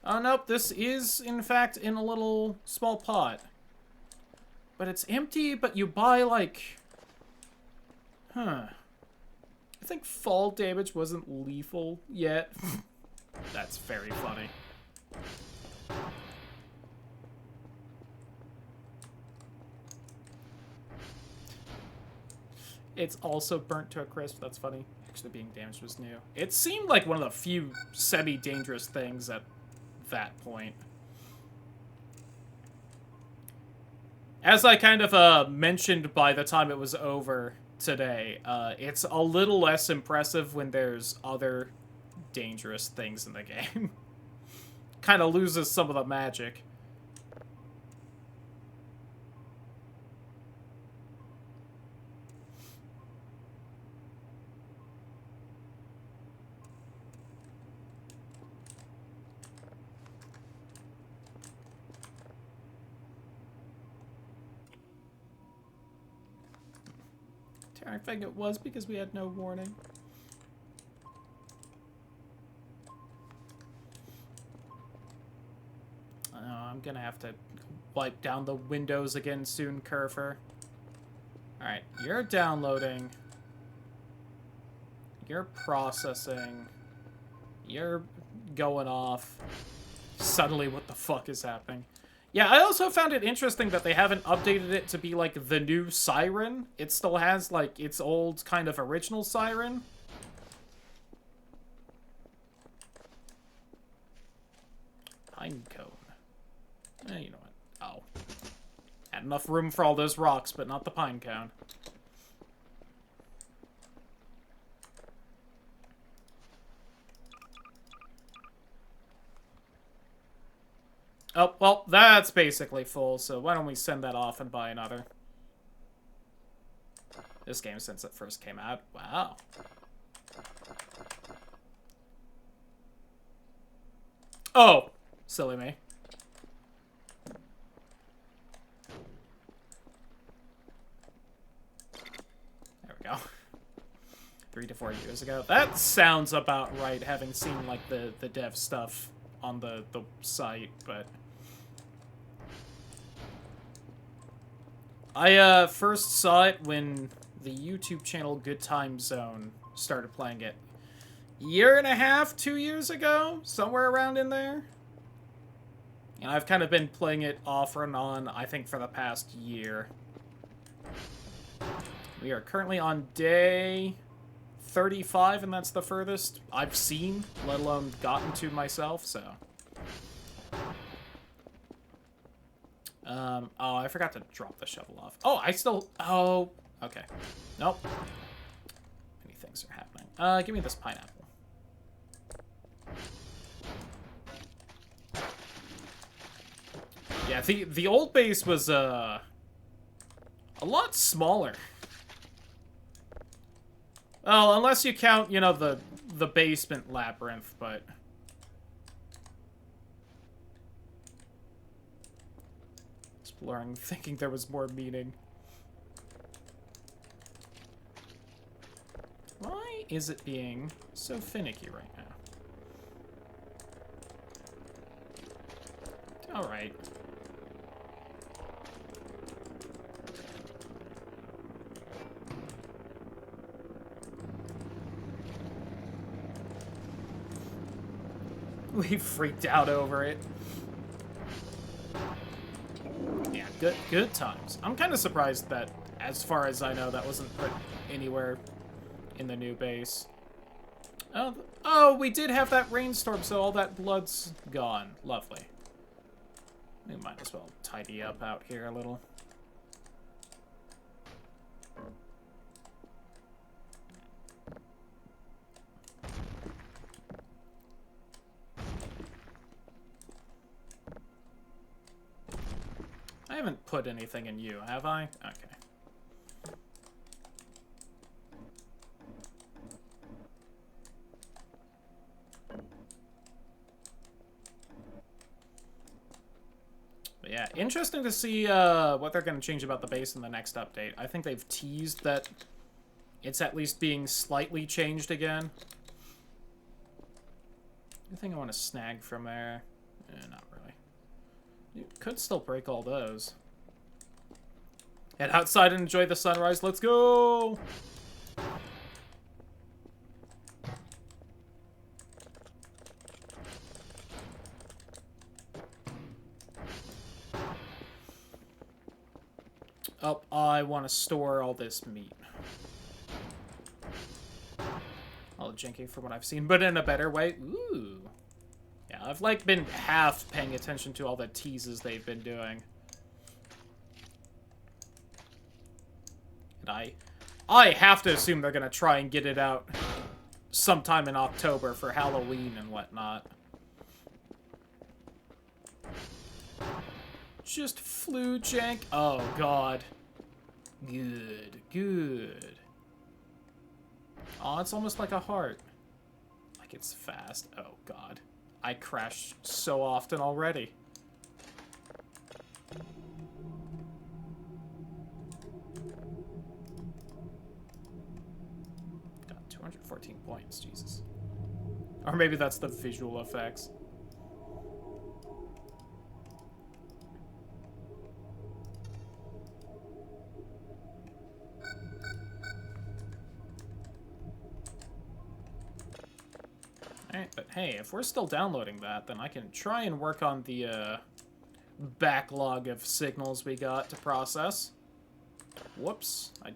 Oh, nope, this is, in fact, in a little small pot. But it's empty, but you buy, like... I think fall damage wasn't lethal yet. That's very funny. It's also burnt to a crisp. That's funny. Actually, being damaged was new. It seemed like one of the few semi-dangerous things at that point. As I kind of mentioned by the time it was over today, it's a little less impressive when there's other dangerous things in the game. Kind of loses some of the magic. I think it was because we had no warning. I'm gonna have to wipe down the windows again soon, Furfur. Alright, you're downloading. You're processing. You're going off. Suddenly, what the fuck is happening? Yeah, I also found it interesting that they haven't updated it to be, like, the new siren. It still has, like, its old kind of original siren. Pine cone. You know what? Oh. Had enough room for all those rocks, but not the pine cone. Oh, well, that's basically full, so why don't we send that off and buy another? This game, since it first came out, wow. Oh, silly me. There we go. 3 to 4 years ago. That sounds about right, having seen, like, the dev stuff on the site, but... I first saw it when the YouTube channel Good Time Zone started playing it. 1.5, 2 years ago? Somewhere around in there? And I've kind of been playing it off and on, I think, for the past year. We are currently on day 35, and that's the furthest I've seen, let alone gotten to myself, so... oh, I forgot to drop the shovel off. Oh, I still... Oh, okay. Nope. Many things are happening. Give me this pineapple. Yeah, the old base was, a lot smaller. Well, unless you count, you know, the basement labyrinth, but... Exploring, thinking there was more meaning. Why is it being so finicky right now? Alright. We freaked out over it. Yeah, good times. I'm kind of surprised that, as far as I know, that wasn't put anywhere in the new base. Oh, we did have that rainstorm, so all that blood's gone. Lovely. We might as well tidy up out here a little. I haven't put anything in you, have I? Okay. But yeah, interesting to see what they're going to change about the base in the next update. I think they've teased that it's at least being slightly changed again. Anything I want to snag from there? Not really. You could still break all those. Head outside and enjoy the sunrise. Let's go! Oh, I want to store all this meat. All janky from what I've seen, but in a better way. Ooh. Yeah, I've, like, been half paying attention to all the teases they've been doing. And I have to assume they're gonna try and get it out sometime in October for Halloween and whatnot. Just flew jank. Oh, God. Good, good. Oh, it's almost like a heart. Like it's fast. Oh, God. I crash so often already. Got 214 points, Jesus. Or maybe that's the visual effects. Alright, but hey, if we're still downloading that, then I can try and work on the backlog of signals we got to process. Whoops. I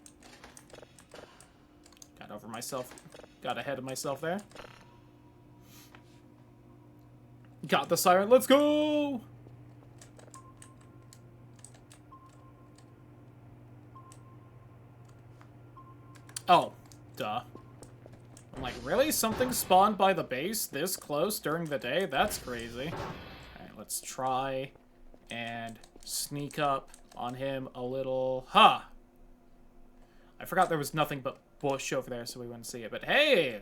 got over myself. Got ahead of myself there. Got the siren. Let's go! Oh, duh. I'm like, really? Something spawned by the base this close during the day? That's crazy. Alright, let's try and sneak up on him a little. Ha! I forgot there was nothing but bush over there, so we wouldn't see it. But hey!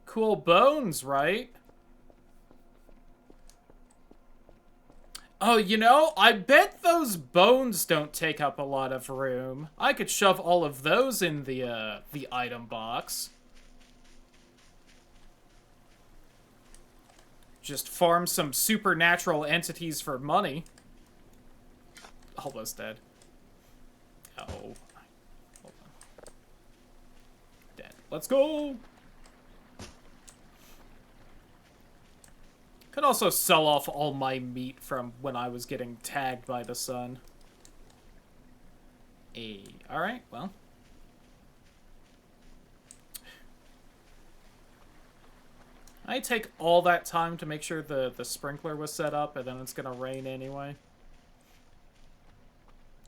Cool bones, right? Oh, you know, I bet those bones don't take up a lot of room. I could shove all of those in the item box. Just farm some supernatural entities for money. Almost dead. Oh. Hold on. Dead. Let's go! Could also sell off all my meat from when I was getting tagged by the sun. Hey, alright, well. I take all that time to make sure the sprinkler was set up, and then it's gonna rain anyway.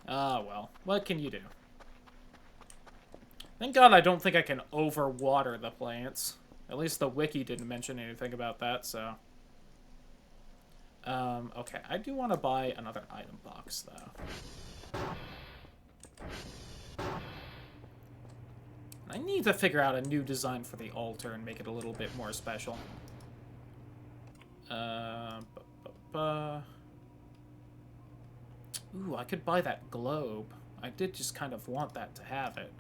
Ah, well. What can you do? Thank God I don't think I can overwater the plants. At least the wiki didn't mention anything about that, so... Okay, I do want to buy another item box, though. I need to figure out a new design for the altar and make it a little bit more special. Ooh, I could buy that globe. I did just kind of want that to have it.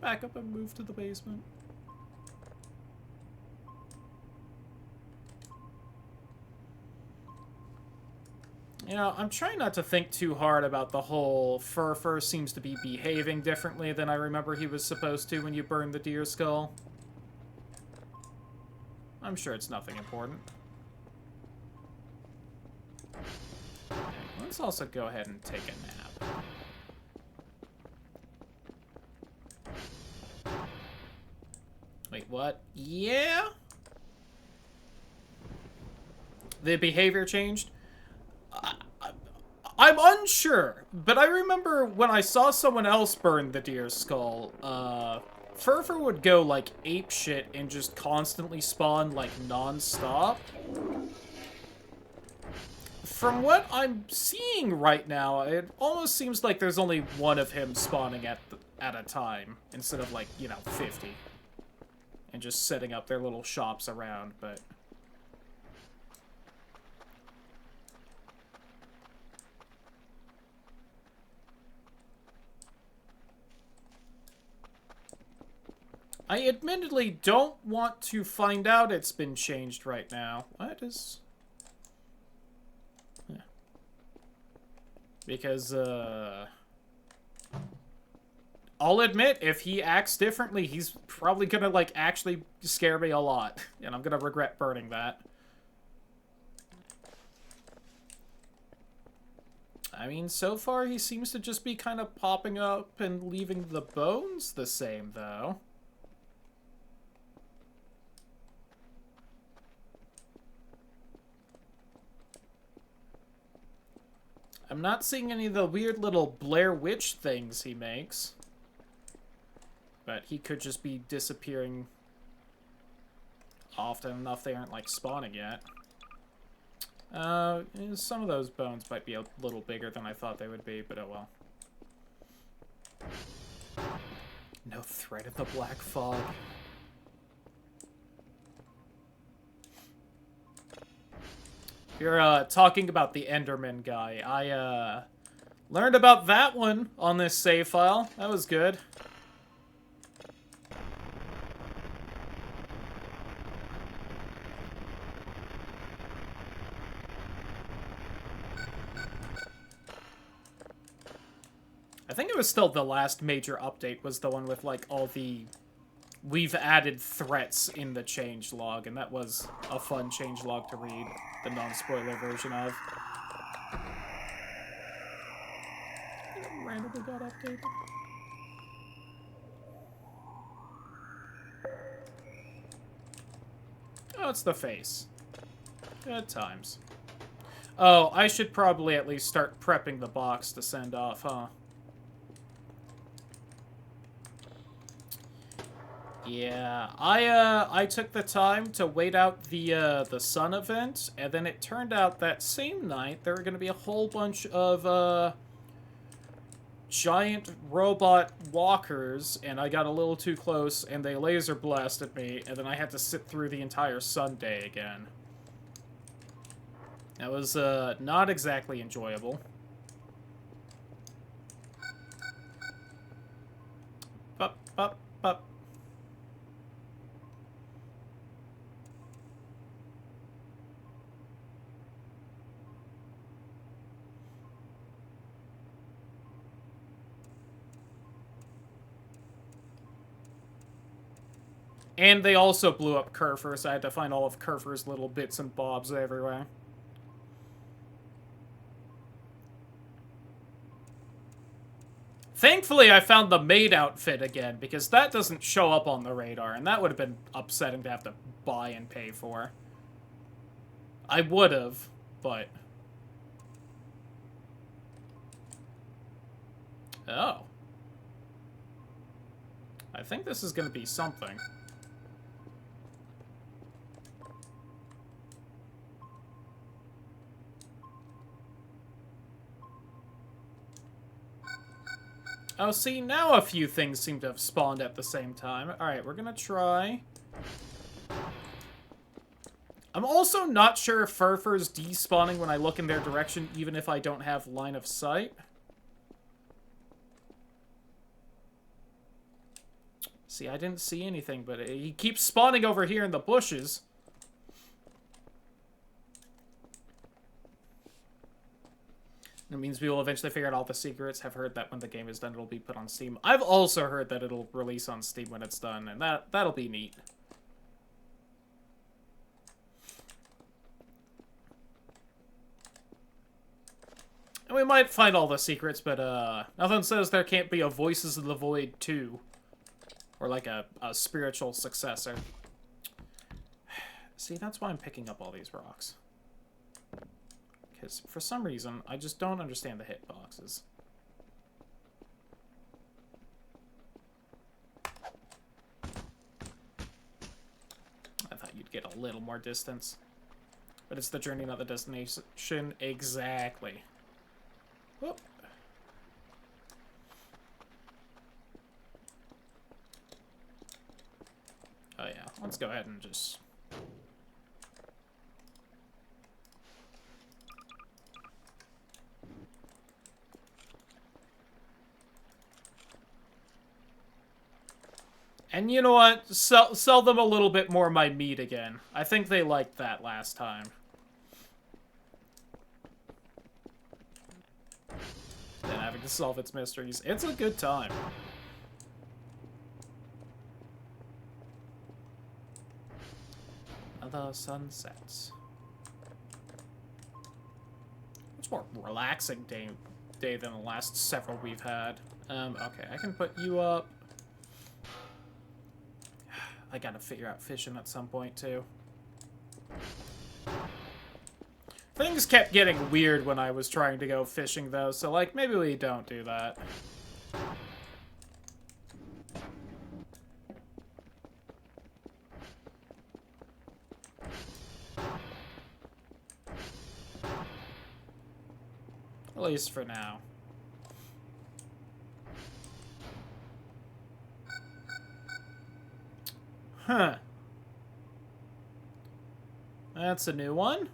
Back up and move to the basement. You know, I'm trying not to think too hard about the whole furfur seems to be behaving differently than I remember he was supposed to when you burned the deer skull. I'm sure it's nothing important. Okay, let's also go ahead and take a nap. Wait, what? Yeah? The behavior changed? I'm unsure, but I remember when I saw someone else burn the deer skull, Furfur would go, like, apeshit and just constantly spawn, like, non-stop. From what I'm seeing right now, it almost seems like there's only one of him spawning at a time, instead of, like, you know, 50. And just setting up their little shops around, but... I admittedly don't want to find out it's been changed right now. What is... Yeah. Because, I'll admit, if he acts differently, he's probably gonna, like, actually scare me a lot. And I'm gonna regret burning that. I mean, so far he seems to just be kind of popping up and leaving the bones the same, though. I'm not seeing any of the weird little Blair Witch things he makes. But he could just be disappearing often enough they aren't, like, spawning yet. Some of those bones might be a little bigger than I thought they would be, but oh well. No threat of the black fog. You're, talking about the Enderman guy. I, learned about that one on this save file. That was good. I think it was still the last major update was the one with, like, all the... We've added threats in the changelog, and that was a fun changelog to read. The non-spoiler version of. It randomly got updated. Oh, it's the face. Good times. Oh, I should probably at least start prepping the box to send off, huh? Yeah, I took the time to wait out the sun event, and then it turned out that same night there were going to be a whole bunch of giant robot walkers, and I got a little too close, and they laser blasted me, and then I had to sit through the entire Sunday again. That was not exactly enjoyable. Bup, bup, bup. And they also blew up Furfur, so I had to find all of Furfur's little bits and bobs everywhere. Thankfully, I found the maid outfit again, because that doesn't show up on the radar, and that would have been upsetting to have to buy and pay for. I would have, but... Oh. I think this is going to be something. Oh, see, now a few things seem to have spawned at the same time. Alright, we're gonna try... I'm also not sure if furfur's despawning when I look in their direction, even if I don't have line of sight. See, I didn't see anything, but he keeps spawning over here in the bushes. It means we will eventually figure out all the secrets. Have heard that when the game is done, it'll be put on Steam. I've also heard that it'll release on Steam when it's done, and that'll be neat. And we might find all the secrets, but nothing says there can't be a Voices of the Void 2. Or like a spiritual successor. See, that's why I'm picking up all these rocks. Because for some reason, I just don't understand the hitboxes. I thought you'd get a little more distance. But it's the journey, not the destination. Exactly. Whoop. Oh yeah, let's go ahead and just... And you know what? Sell them a little bit more of my meat again. I think they liked that last time. Then having to solve its mysteries. It's a good time. The sun sets. Much more relaxing day than the last several we've had. Okay, I can put you up. I gotta figure out fishing at some point, too. Things kept getting weird when I was trying to go fishing, though, so, like, maybe we don't do that. At least for now. Huh. That's a new one.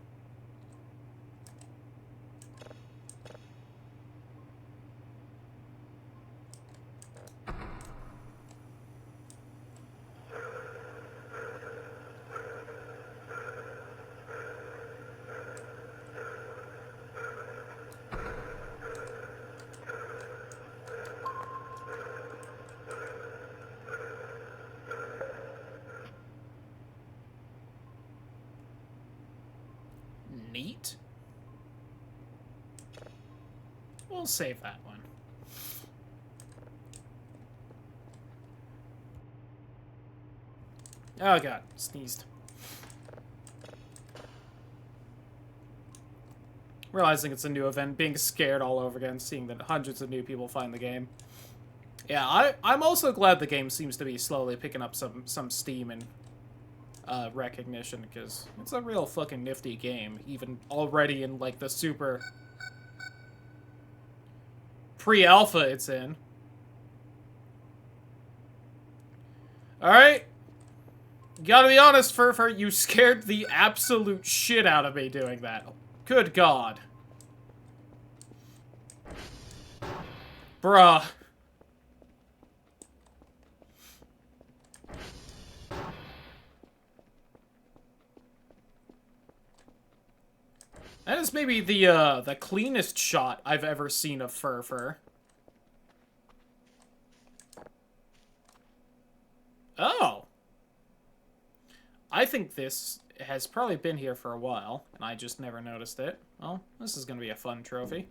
Neat. We'll save that one. Oh god, sneezed. Realizing it's a new event, being scared all over again, seeing that hundreds of new people find the game. Yeah, I'm also glad the game seems to be slowly picking up some steam and recognition, because it's a real fucking nifty game, even already in, like, the super pre-alpha it's in. Alright. Gotta be honest, Furfur, you scared the absolute shit out of me doing that. Good God. Bruh. That is maybe the cleanest shot I've ever seen of Furfur. Oh. I think this has probably been here for a while, and I just never noticed it. Well, this is gonna be a fun trophy.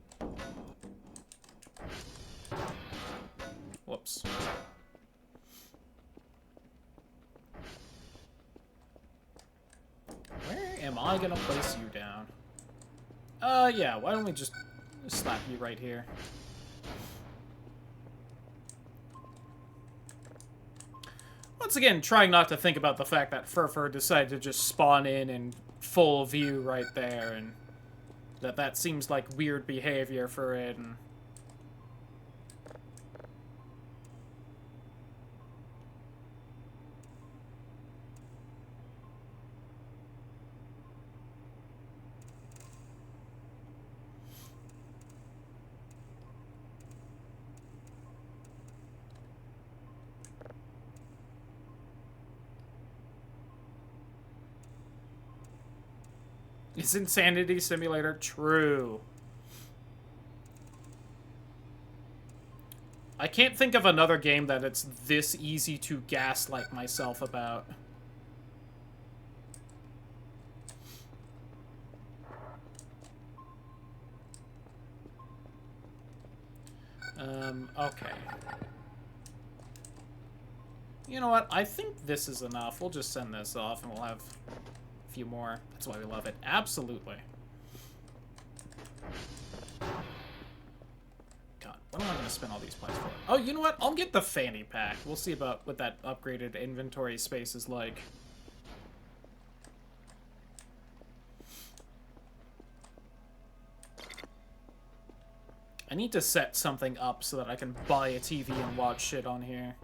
Whoops. Where am I gonna place you down? Yeah, why don't we just slap you right here? Once again, trying not to think about the fact that Furfur decided to just spawn in full view right there, and that seems like weird behavior for it, and... Is Insanity Simulator true? I can't think of another game that it's this easy to gaslight myself about. Okay. You know what? I think this is enough. We'll just send this off and we'll have a few more. That's why we love it. Absolutely. God, what am I going to spend all these points for? Oh, you know what? I'll get the fanny pack. We'll see about what that upgraded inventory space is like. I need to set something up so that I can buy a TV and watch shit on here.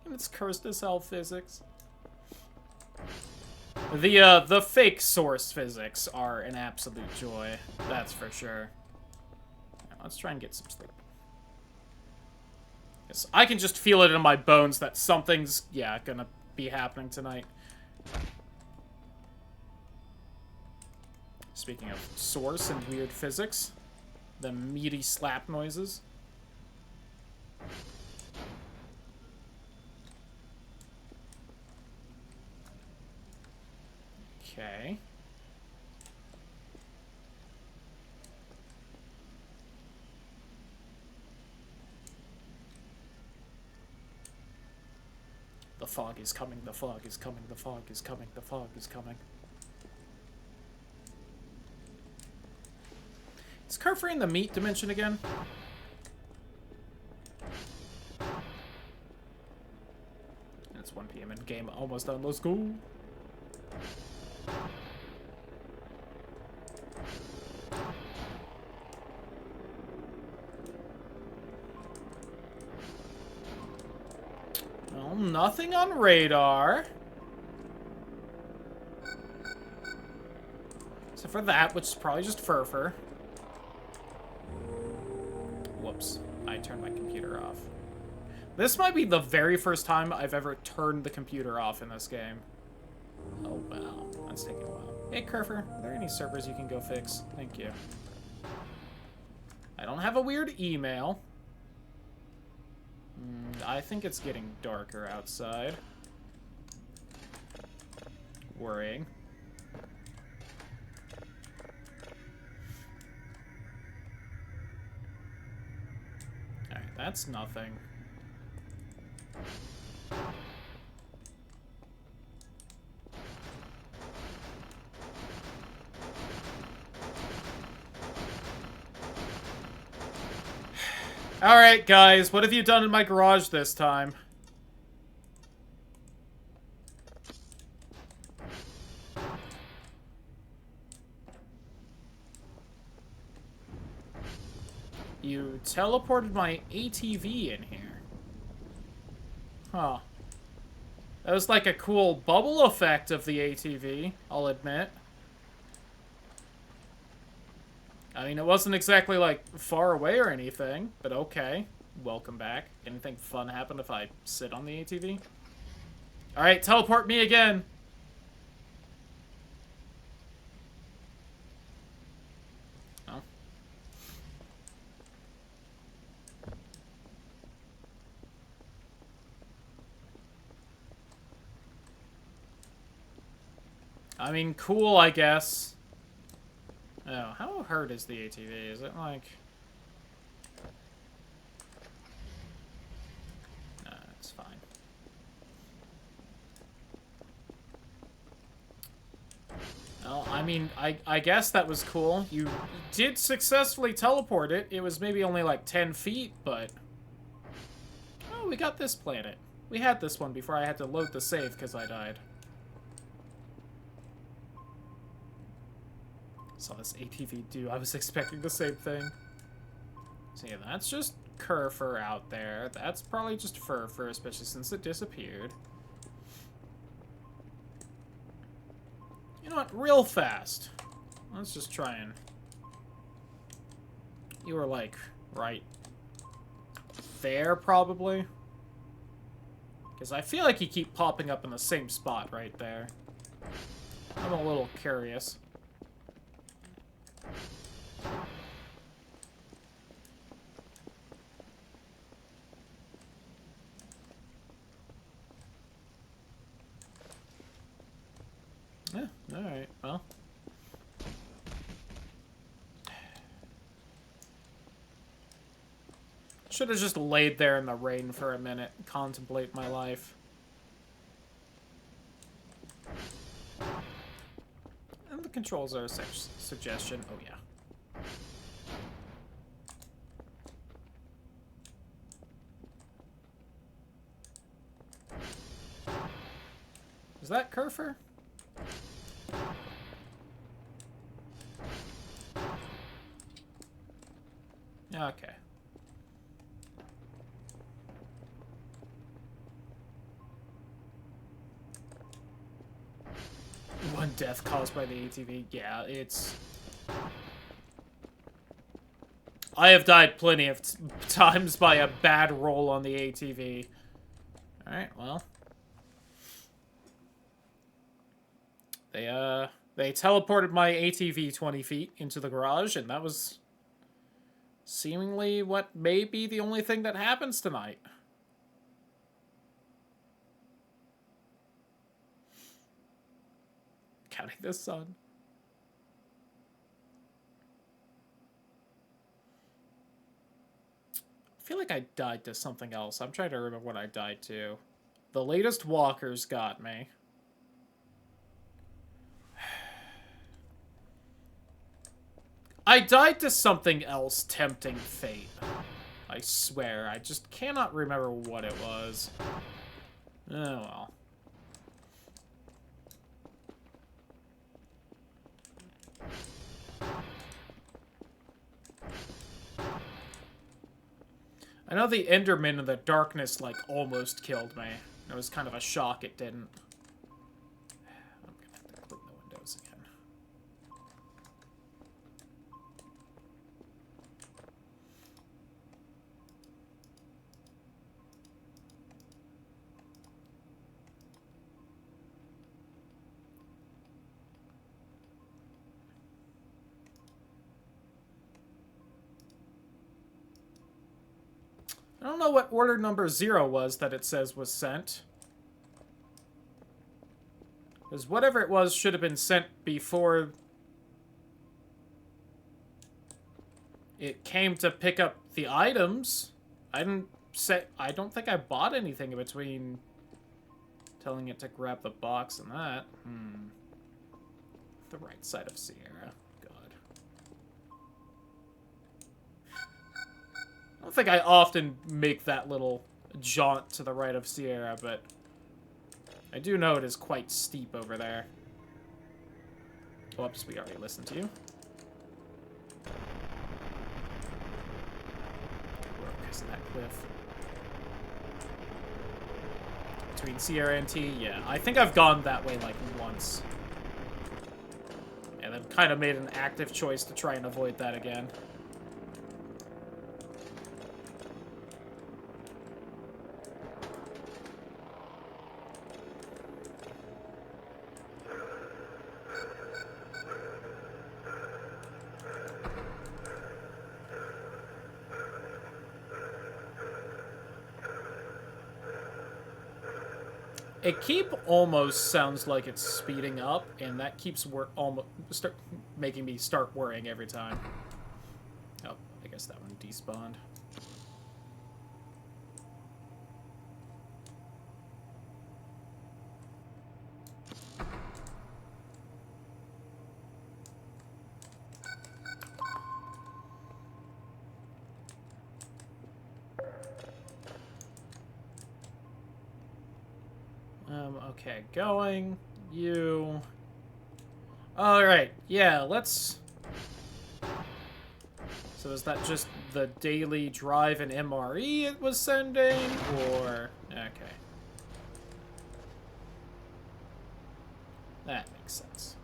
And it's cursed as hell physics. The fake source physics are an absolute joy. That's for sure. Right, let's try and get some sleep. Yes, I can just feel it in my bones that something's, yeah, gonna be happening tonight. Speaking of source and weird physics, the meaty slap noises. Okay. The fog is coming, the fog is coming, the fog is coming, the fog is coming. Is Furfur in the meat dimension again? It's 1 PM and game almost done. Let's go. Well, nothing on radar. Except for that, which is probably just Furfur. Whoops. I turned my computer off. This might be the very first time I've ever turned the computer off in this game. Oh, wow. That's taking a while. Hey, Furfur, are there any servers you can go fix? Thank you. I don't have a weird email. I think it's getting darker outside. Worrying. Alright, that's nothing. Alright, guys, what have you done in my garage this time? You teleported my ATV in here. Huh. That was like a cool bubble effect of the ATV, I'll admit. I mean, it wasn't exactly, like, far away or anything, but okay. Welcome back. Anything fun happen if I sit on the ATV? Alright, teleport me again! Oh. I mean, cool, I guess. Oh, how hurt is the ATV? Is it like... Nah, it's fine. Well, I mean, I guess that was cool. You did successfully teleport it. It was maybe only like 10 feet, but... Oh, we got this planet. We had this one before I had to load the save because I died. Saw this ATV do. I was expecting the same thing. So yeah, that's just Furfur out there. That's probably just Furfur, especially since it disappeared. You know what? Real fast. Let's just try and... You were like, right there, probably. Because I feel like you keep popping up in the same spot right there. I'm a little curious. Yeah, alright, well. Should have just laid there in the rain for a minute and contemplate my life. And the controls are a suggestion. Oh, yeah. Is that Furfur? Okay. One death caused by the ATV. Yeah, it's... I have died plenty of times by a bad roll on the ATV. Alright, well. They teleported my ATV 20 feet into the garage, and that was seemingly what may be the only thing that happens tonight. Counting the sun. I feel like I died to something else. I'm trying to remember what I died to. The latest walkers got me. I died to something else tempting fate. I swear, I just cannot remember what it was. Oh well. I know the Enderman in the darkness, like, almost killed me. It was kind of a shock it didn't. I'm gonna have to clean the windows again. I don't know what order number 0 was that it says was sent. Because whatever it was should have been sent before it came to pick up the items. I don't think I bought anything in between telling it to grab the box and that. The right side of Sierra. I don't think I often make that little jaunt to the right of Sierra, but I do know it is quite steep over there. Whoops, we already listened to you. Where is that cliff? Between Sierra and T? Yeah, I think I've gone that way, like, once. And then kind of made an active choice to try and avoid that again. It keep almost sounds like it's speeding up, and that keeps making me start worrying every time. Oh, I guess that one despawned. Okay, going. You. Alright, yeah, let's... So is that just the daily drive and MRE it was sending, or... Okay. That makes sense.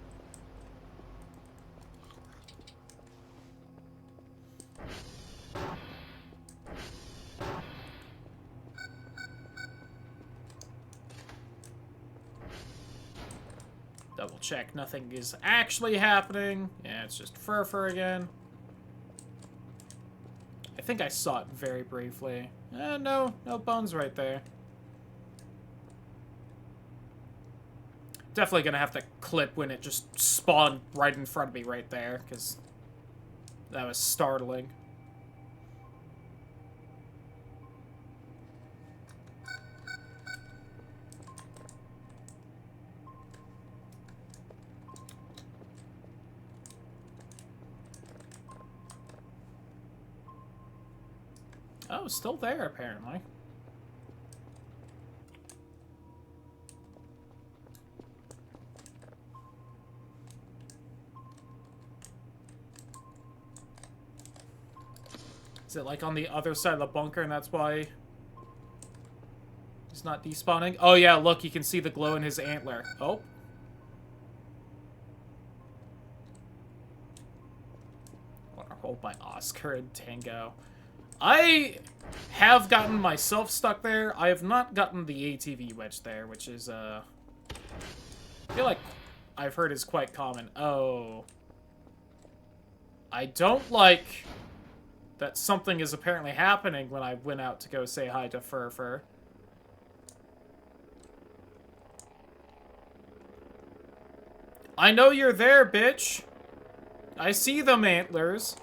Double check nothing is actually happening. Yeah, it's just furfur again. I think I saw it very briefly. No bones right there. Definitely gonna have to clip when it just spawned right in front of me right there, because that was startling. Oh, still there, apparently. Is it like on the other side of the bunker and that's why he's not despawning? Oh yeah, look, you can see the glow in his antler. Oh. Water hole by Oscar and Tango. I have gotten myself stuck there. I have not gotten the ATV wedge there, which is, I feel like I've heard is quite common. Oh. I don't like that something is apparently happening when I went out to go say hi to Furfur. I know you're there, bitch. I see them antlers.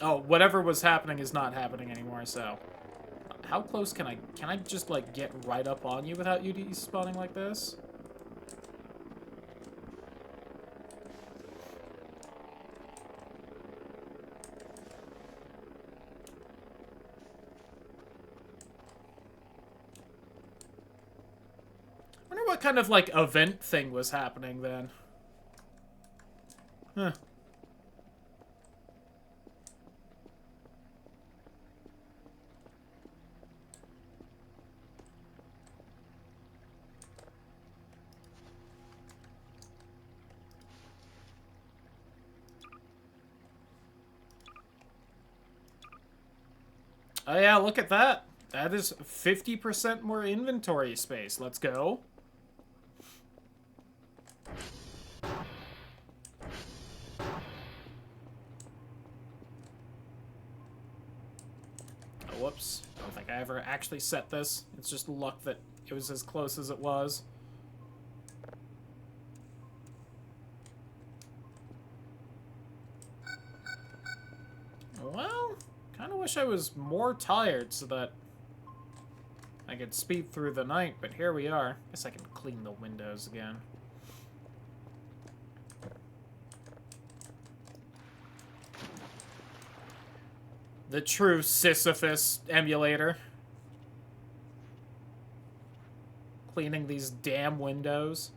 Oh, whatever was happening is not happening anymore, so... How close can I just, like, get right up on you without you despawning like this? I wonder what kind of, like, event thing was happening then. Huh. Oh yeah, look at that. That is 50% more inventory space. Let's go. Oh, whoops. I don't think I ever actually set this. It's just luck that it was as close as it was. Well, kind of wish I was more tired so that I could speed through the night, but here we are. Guess I can clean the windows again. The true Sisyphus emulator. Cleaning these damn windows.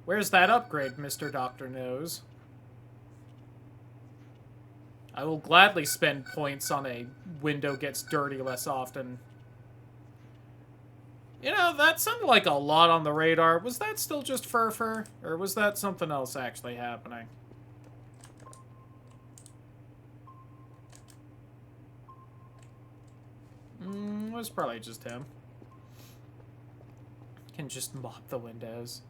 Where's that upgrade, Mr. Dr. Nose? I will gladly spend points on a window gets dirty less often. You know, that sounded like a lot on the radar. Was that still just furfur? Or was that something else actually happening? It was probably just him. Can just mop the windows.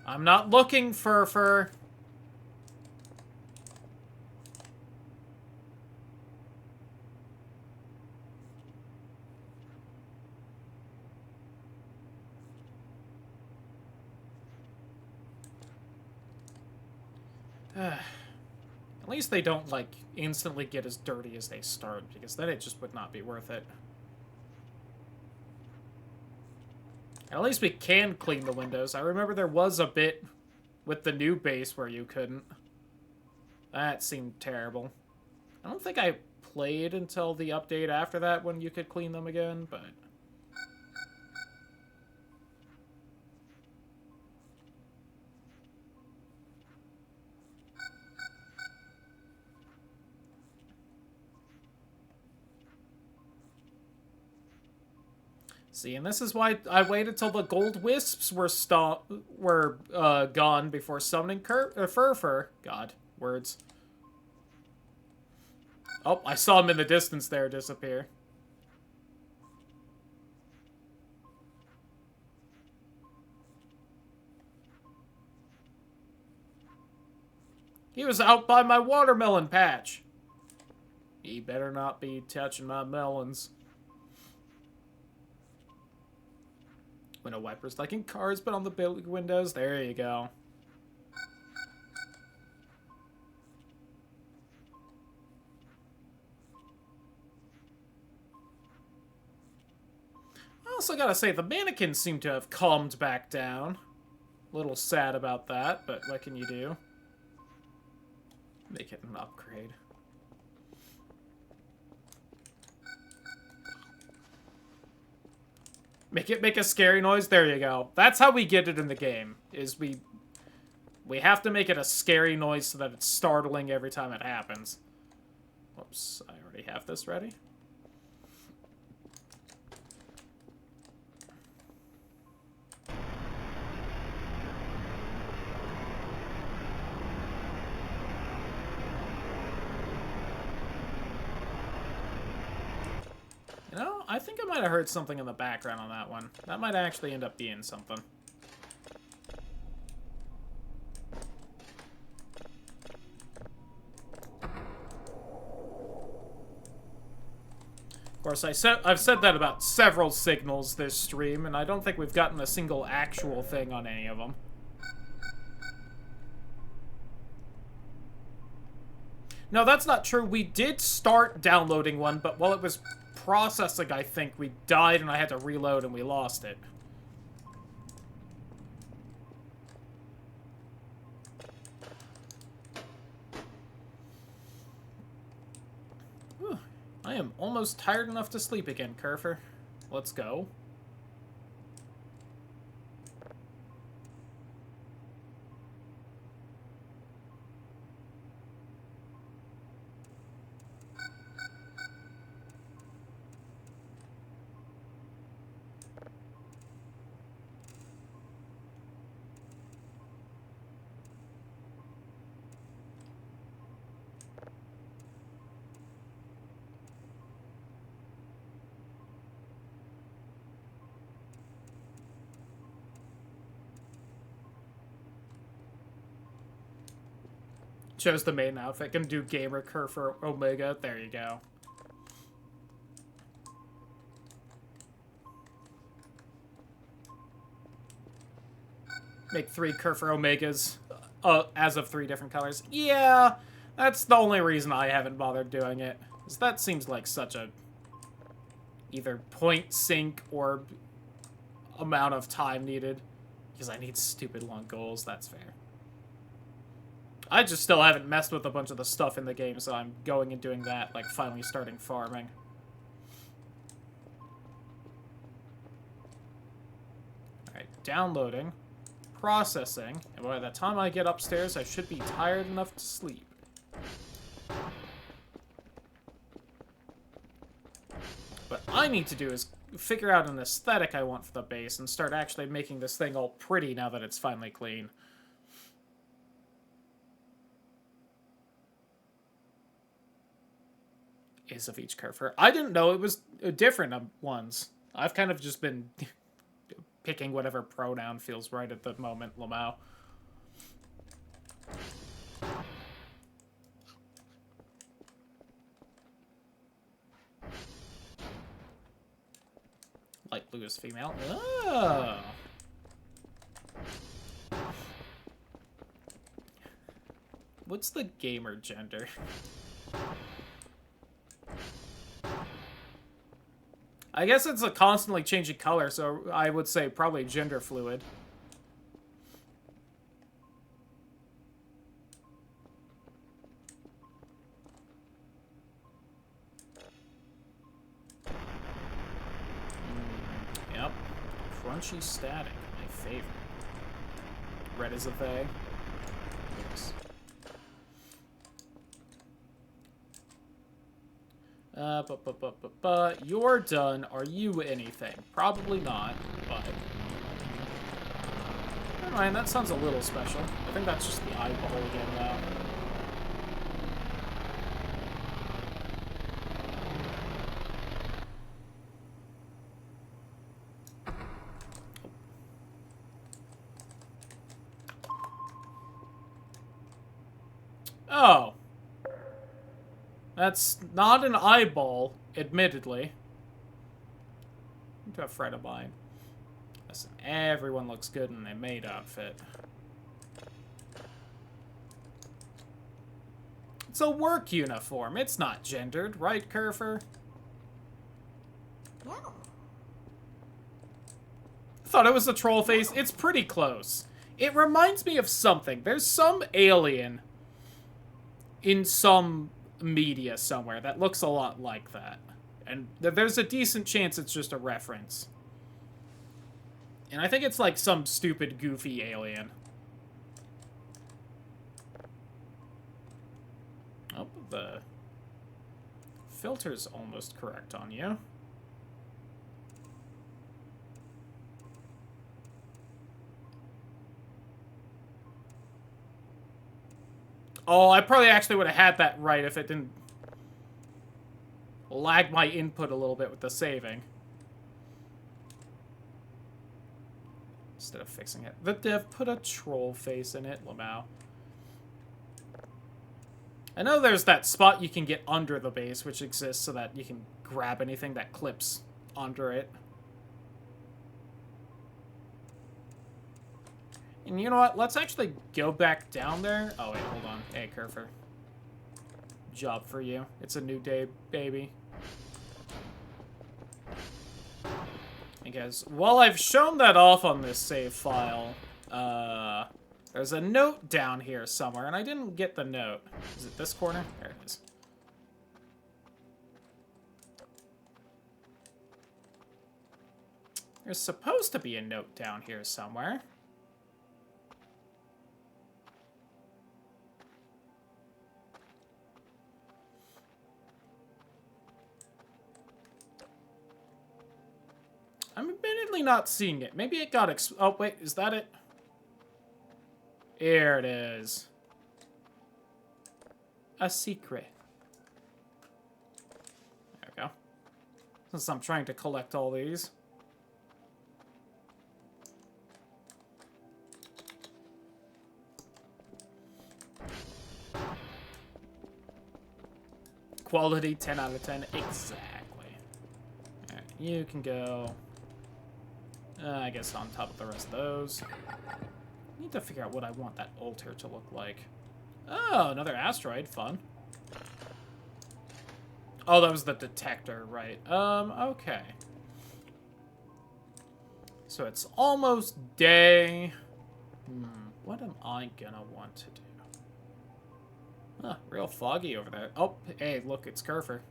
I'm not looking, Furfur. At least they don't, like, instantly get as dirty as they start, because then it just would not be worth it. At least we can clean the windows. I remember there was a bit with the new base where you couldn't. That seemed terrible. I don't think I played until the update after that when you could clean them again, but... See, and this is why I waited till the gold wisps were gone before summoning furfur. God, words. Oh, I saw him in the distance there disappear. He was out by my watermelon patch. He better not be touching my melons. Window wipers like in cars, but on the building windows. There you go. I also gotta say, the mannequins seem to have calmed back down. A little sad about that, but what can you do? Make it an upgrade. Make a scary noise. There you go. That's how we get it in the game. Is we have to make it a scary noise so that it's startling every time it happens. Whoops, I already have this ready. You know, I think I might have heard something in the background on that one. That might actually end up being something. Of course, I've said that about several signals this stream, and I don't think we've gotten a single actual thing on any of them. No, that's not true. We did start downloading one, but while it was processing, I think we died and I had to reload and we lost it. Whew. I am almost tired enough to sleep again, Furfur. Let's go. Chose the main outfit. Can do gamer for Omega. There you go. Make 3 Furfur Omegas as of 3 different colors. Yeah, that's the only reason I haven't bothered doing it. Because that seems like such a either point sink or amount of time needed. Because I need stupid long goals, that's fair. I just still haven't messed with a bunch of the stuff in the game, so I'm going and doing that, like finally starting farming. Alright, downloading, processing, and by the time I get upstairs, I should be tired enough to sleep. What I need to do is figure out an aesthetic I want for the base and start actually making this thing all pretty now that it's finally clean. Is of each Furfur. I didn't know it was different ones. I've kind of just been picking whatever pronoun feels right at the moment, Lamau. Light blue is female. Oh. What's the gamer gender? I guess it's a constantly changing color, so I would say probably gender fluid. Yep. Crunchy static, my favorite. Red as a they. Yes. But you're done. Are you anything? Probably not, but... Never mind, that sounds a little special. I think that's just the eyeball again, though. Oh. That's not an eyeball, admittedly. Into a friend of mine. Listen, everyone looks good in their maid outfit. It's a work uniform. It's not gendered, right, Kerfer? Yeah. Thought it was a troll face. It's pretty close. It reminds me of something. There's some alien in some media somewhere that looks a lot like that. And there's a decent chance it's just a reference. And I think it's like some stupid, goofy alien. Oh, the filter's almost correct on you. Oh, I probably actually would have had that right if it didn't lag my input a little bit with the saving. Instead of fixing it. The dev put a troll face in it, Lamau. I know there's that spot you can get under the base, which exists so that you can grab anything that clips under it. And you know what? Let's actually go back down there. Oh, wait, hold on. Hey, Kerfer. Job for you. It's a new day, baby. Because while I've shown that off on this save file, there's a note down here somewhere, and I didn't get the note. Is it this corner? There it is. There's supposed to be a note down here somewhere. I'm admittedly not seeing it. Maybe it got oh, wait, is that it? Here it is. A secret. There we go. Since I'm trying to collect all these. Quality 10 out of 10. Exactly. Alright, you can go... I guess on top of the rest of those. I need to figure out what I want that altar to look like. Oh, another asteroid. Fun. Oh, that was the detector, right. Okay. So it's almost day. What am I gonna want to do? Huh, real foggy over there. Oh, hey, look, it's Kerfer.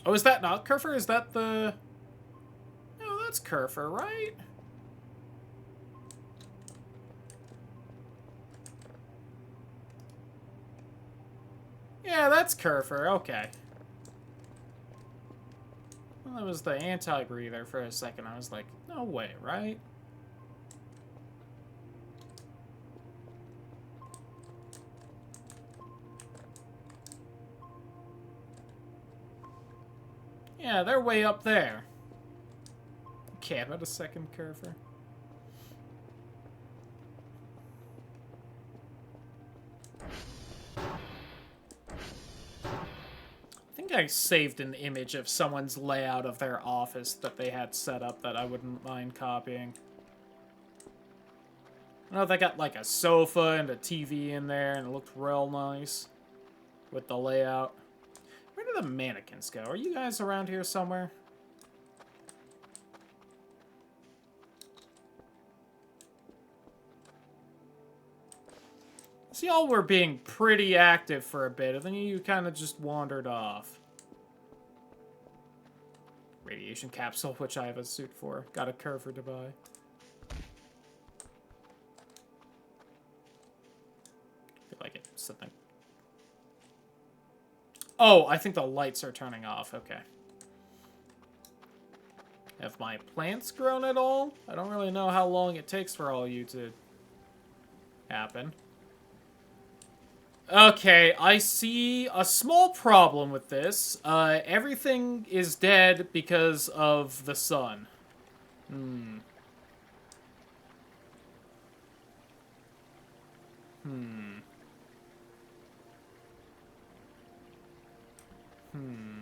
Oh, is that not Kerfer? Is that the... No, that's Kerfer, right? Yeah, that's Kerfer. Okay. Well, that was the anti-breather for a second. I was like, no way, right? Yeah, they're way up there. Okay, about a second, Kerfer. I think I saved an image of someone's layout of their office that they had set up that I wouldn't mind copying. I know they got like a sofa and a TV in there and it looked real nice with the layout. Where do the mannequins go? Are you guys around here somewhere? See, y'all were being pretty active for a bit, and then you kind of just wandered off. Radiation capsule, which I have a suit for. Got a Kerfer to buy. something. Oh, I think the lights are turning off. Okay. Have my plants grown at all? I don't really know how long it takes for all you to happen. Okay, I see a small problem with this. Everything is dead because of the sun. Hmm. Hmm. Hmm.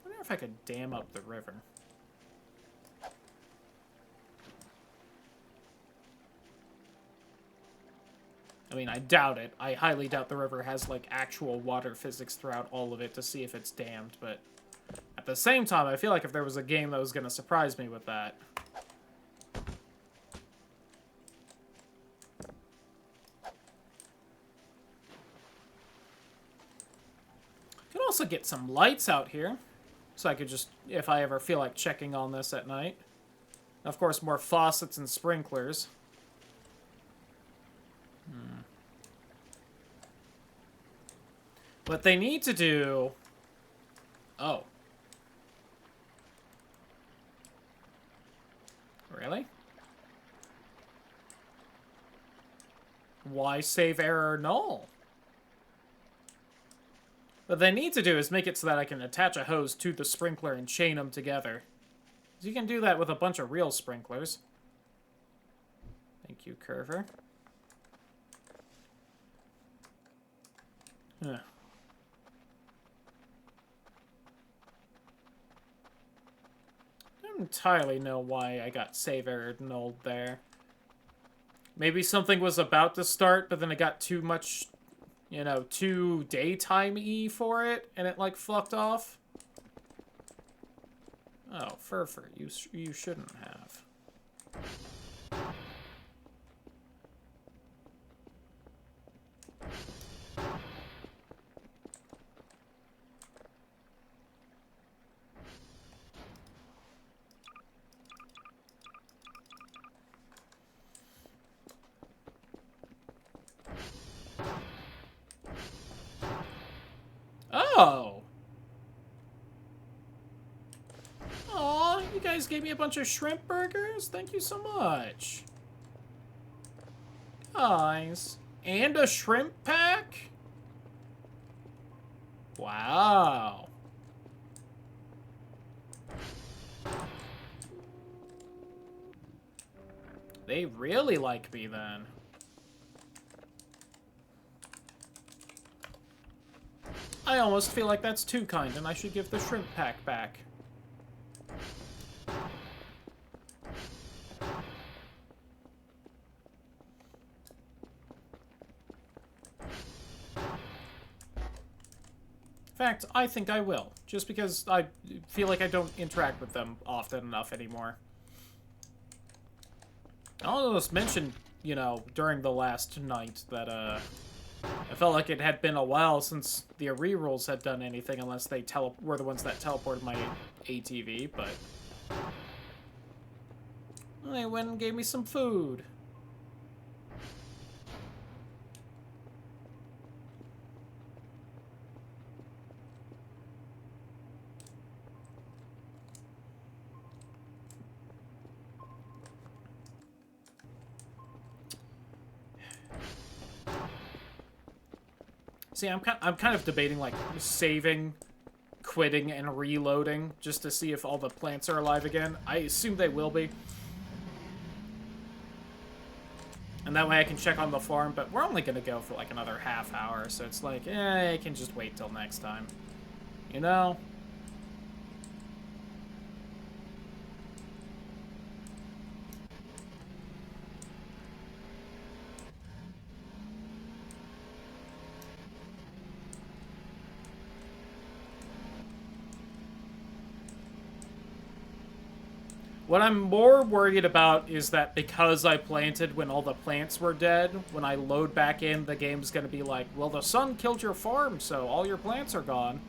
I wonder if I could dam up the river. I mean, I doubt it. I highly doubt the river has, like, actual water physics throughout all of it to see if it's dammed, but at the same time, I feel like if there was a game that was going to surprise me with that. Could also get some lights out here, so I could just, if I ever feel like checking on this at night. Of course, more faucets and sprinklers. What they need to do... Oh. Really? Why save error null? What they need to do is make it so that I can attach a hose to the sprinkler and chain them together. You can do that with a bunch of real sprinklers. Thank you, Curver. Huh. I don't entirely know why I got save error nulled there. Maybe something was about to start, but then it got too much, you know, too daytime-y for it, and it, like, fucked off. Oh, furfur, you shouldn't have. Oh! Aw, you guys gave me a bunch of shrimp burgers? Thank you so much. Nice. And a shrimp pack? Wow. They really like me then. I almost feel like that's too kind, and I should give the shrimp pack back. In fact, I think I will, just because I feel like I don't interact with them often enough anymore. I almost mentioned, you know, during the last night that, I felt like it had been a while since the rerolls had done anything, unless they were the ones that teleported my ATV, but... They went and gave me some food. See, I'm kind of debating, like, saving, quitting, and reloading, just to see if all the plants are alive again. I assume they will be. And that way I can check on the farm, but we're only gonna go for, like, another half hour, so it's like, I can just wait till next time. You know? What I'm more worried about is that because I planted when all the plants were dead, when I load back in, the game's gonna be like, well, the sun killed your farm, so all your plants are gone.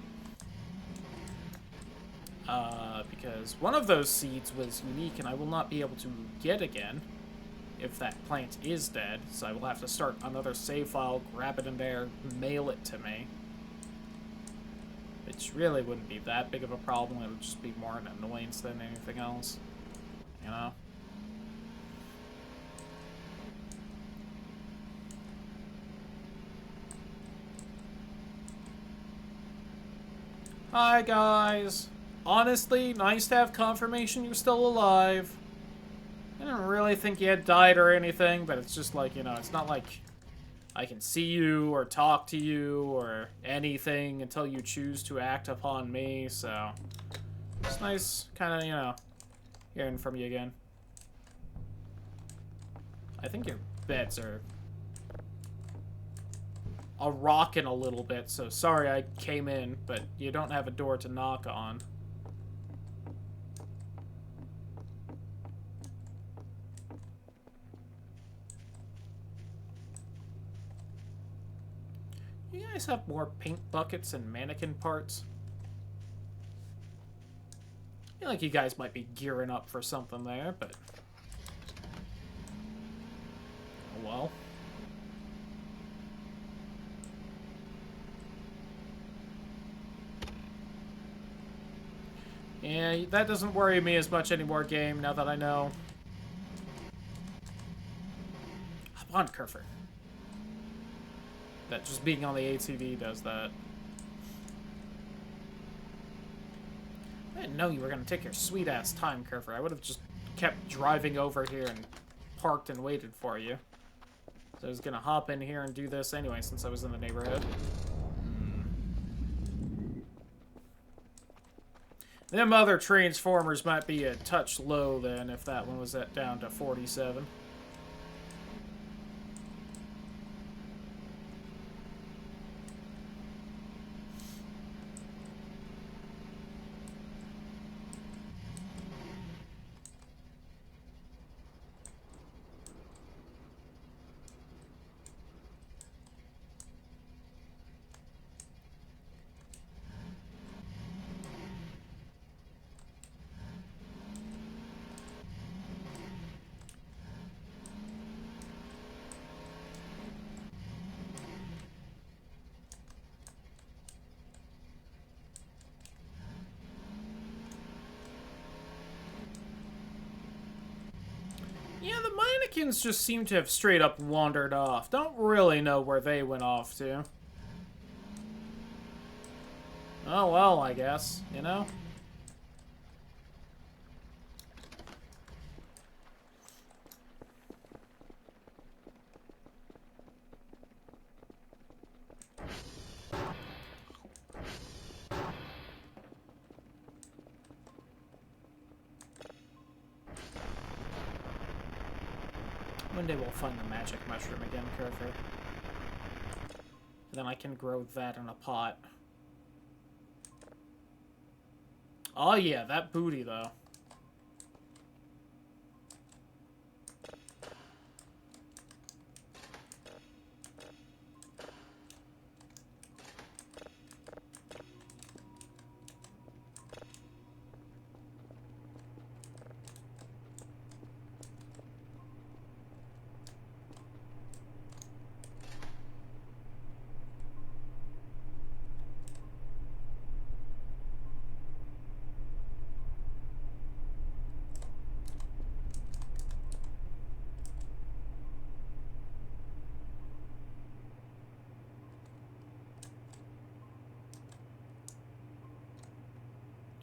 Because one of those seeds was unique and I will not be able to get again if that plant is dead, so I will have to start another save file, grab it in there, mail it to me. Which really wouldn't be that big of a problem, it would just be more an annoyance than anything else. You know? Hi, guys. Honestly, nice to have confirmation you're still alive. I didn't really think you had died or anything, but it's just like, you know, it's not like I can see you or talk to you or anything until you choose to act upon me, so it's nice kind of, you know, hearing from you again. I think your beds are rocking a little bit, so sorry I came in, but you don't have a door to knock on. You guys have more paint buckets and mannequin parts? I feel like you guys might be gearing up for something there, but... oh well. Yeah, that doesn't worry me as much anymore, game, now that I know. Hop on, Kerfer. That just being on the ATV does that. I didn't know you were going to take your sweet-ass time, Kerfer. I would have just kept driving over here and parked and waited for you. So I was going to hop in here and do this anyway, since I was in the neighborhood. Them other Transformers might be a touch low, then, if that one was at down to 47. Yeah, the mannequins just seem to have straight up wandered off. Don't really know where they went off to. Oh well, I guess, you know? One day we'll find the magic mushroom again, Kerfer. Then I can grow that in a pot. Oh yeah, that booty though.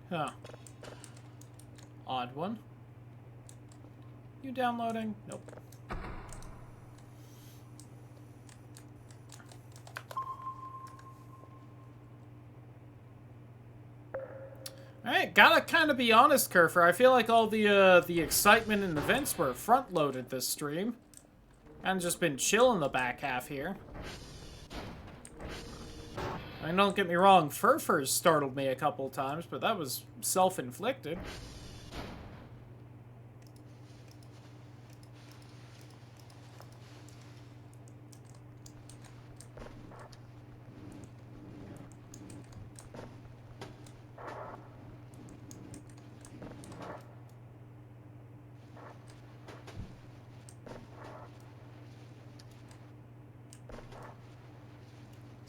Huh. Odd one. You downloading? Nope. Alright, gotta kind of be honest, Kerfer. I feel like all the excitement and events were front-loaded this stream. And just been chill in the back half here. I mean, don't get me wrong, furfurs startled me a couple times, but that was self-inflicted.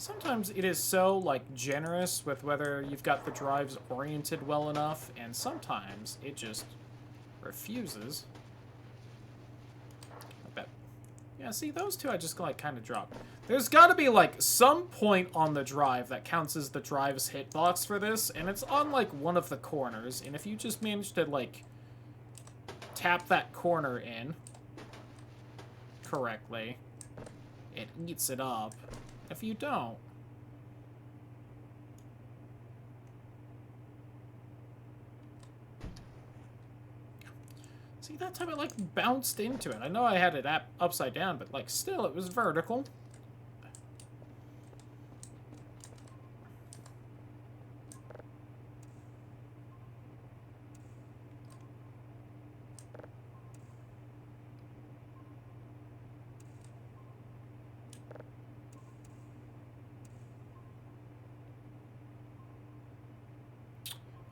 Sometimes it is so, like, generous with whether you've got the drives oriented well enough, and sometimes it just refuses. I bet. Yeah, see, those two I just, like, kind of dropped. There's got to be, like, some point on the drive that counts as the drive's hitbox for this, and it's on, like, one of the corners, and if you just manage to, like, tap that corner in correctly, it eats it up. If you don't... See, that time it, like, bounced into it. I know I had it upside down, but, like, still, it was vertical.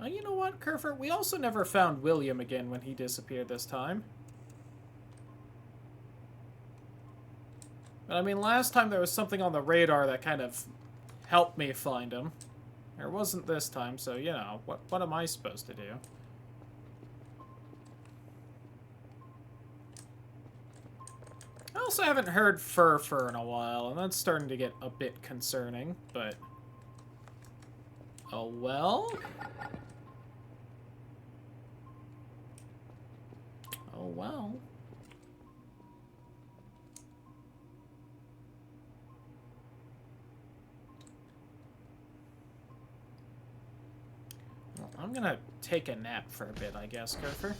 You know what, Kerfer? We also never found William again when he disappeared this time. But I mean, last time there was something on the radar that kind of helped me find him. There wasn't this time, so, you know, what am I supposed to do? I also haven't heard furfur in a while, and that's starting to get a bit concerning, but... Oh well? Oh well. Well, I'm gonna take a nap for a bit, I guess, Kerfer.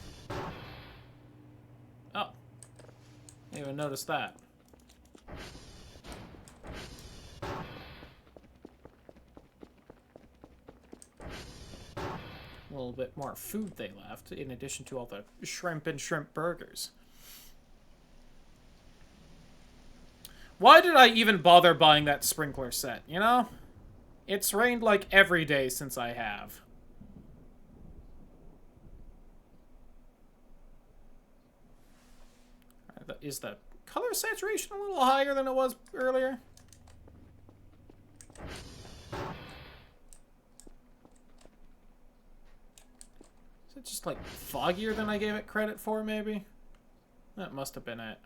Oh. Didn't even notice that. A little bit more food they left, in addition to all the shrimp and shrimp burgers. Why did I even bother buying that sprinkler set, you know? It's rained like every day since I have. Is the color saturation a little higher than it was earlier? Is it just, like, foggier than I gave it credit for, maybe? That must have been it.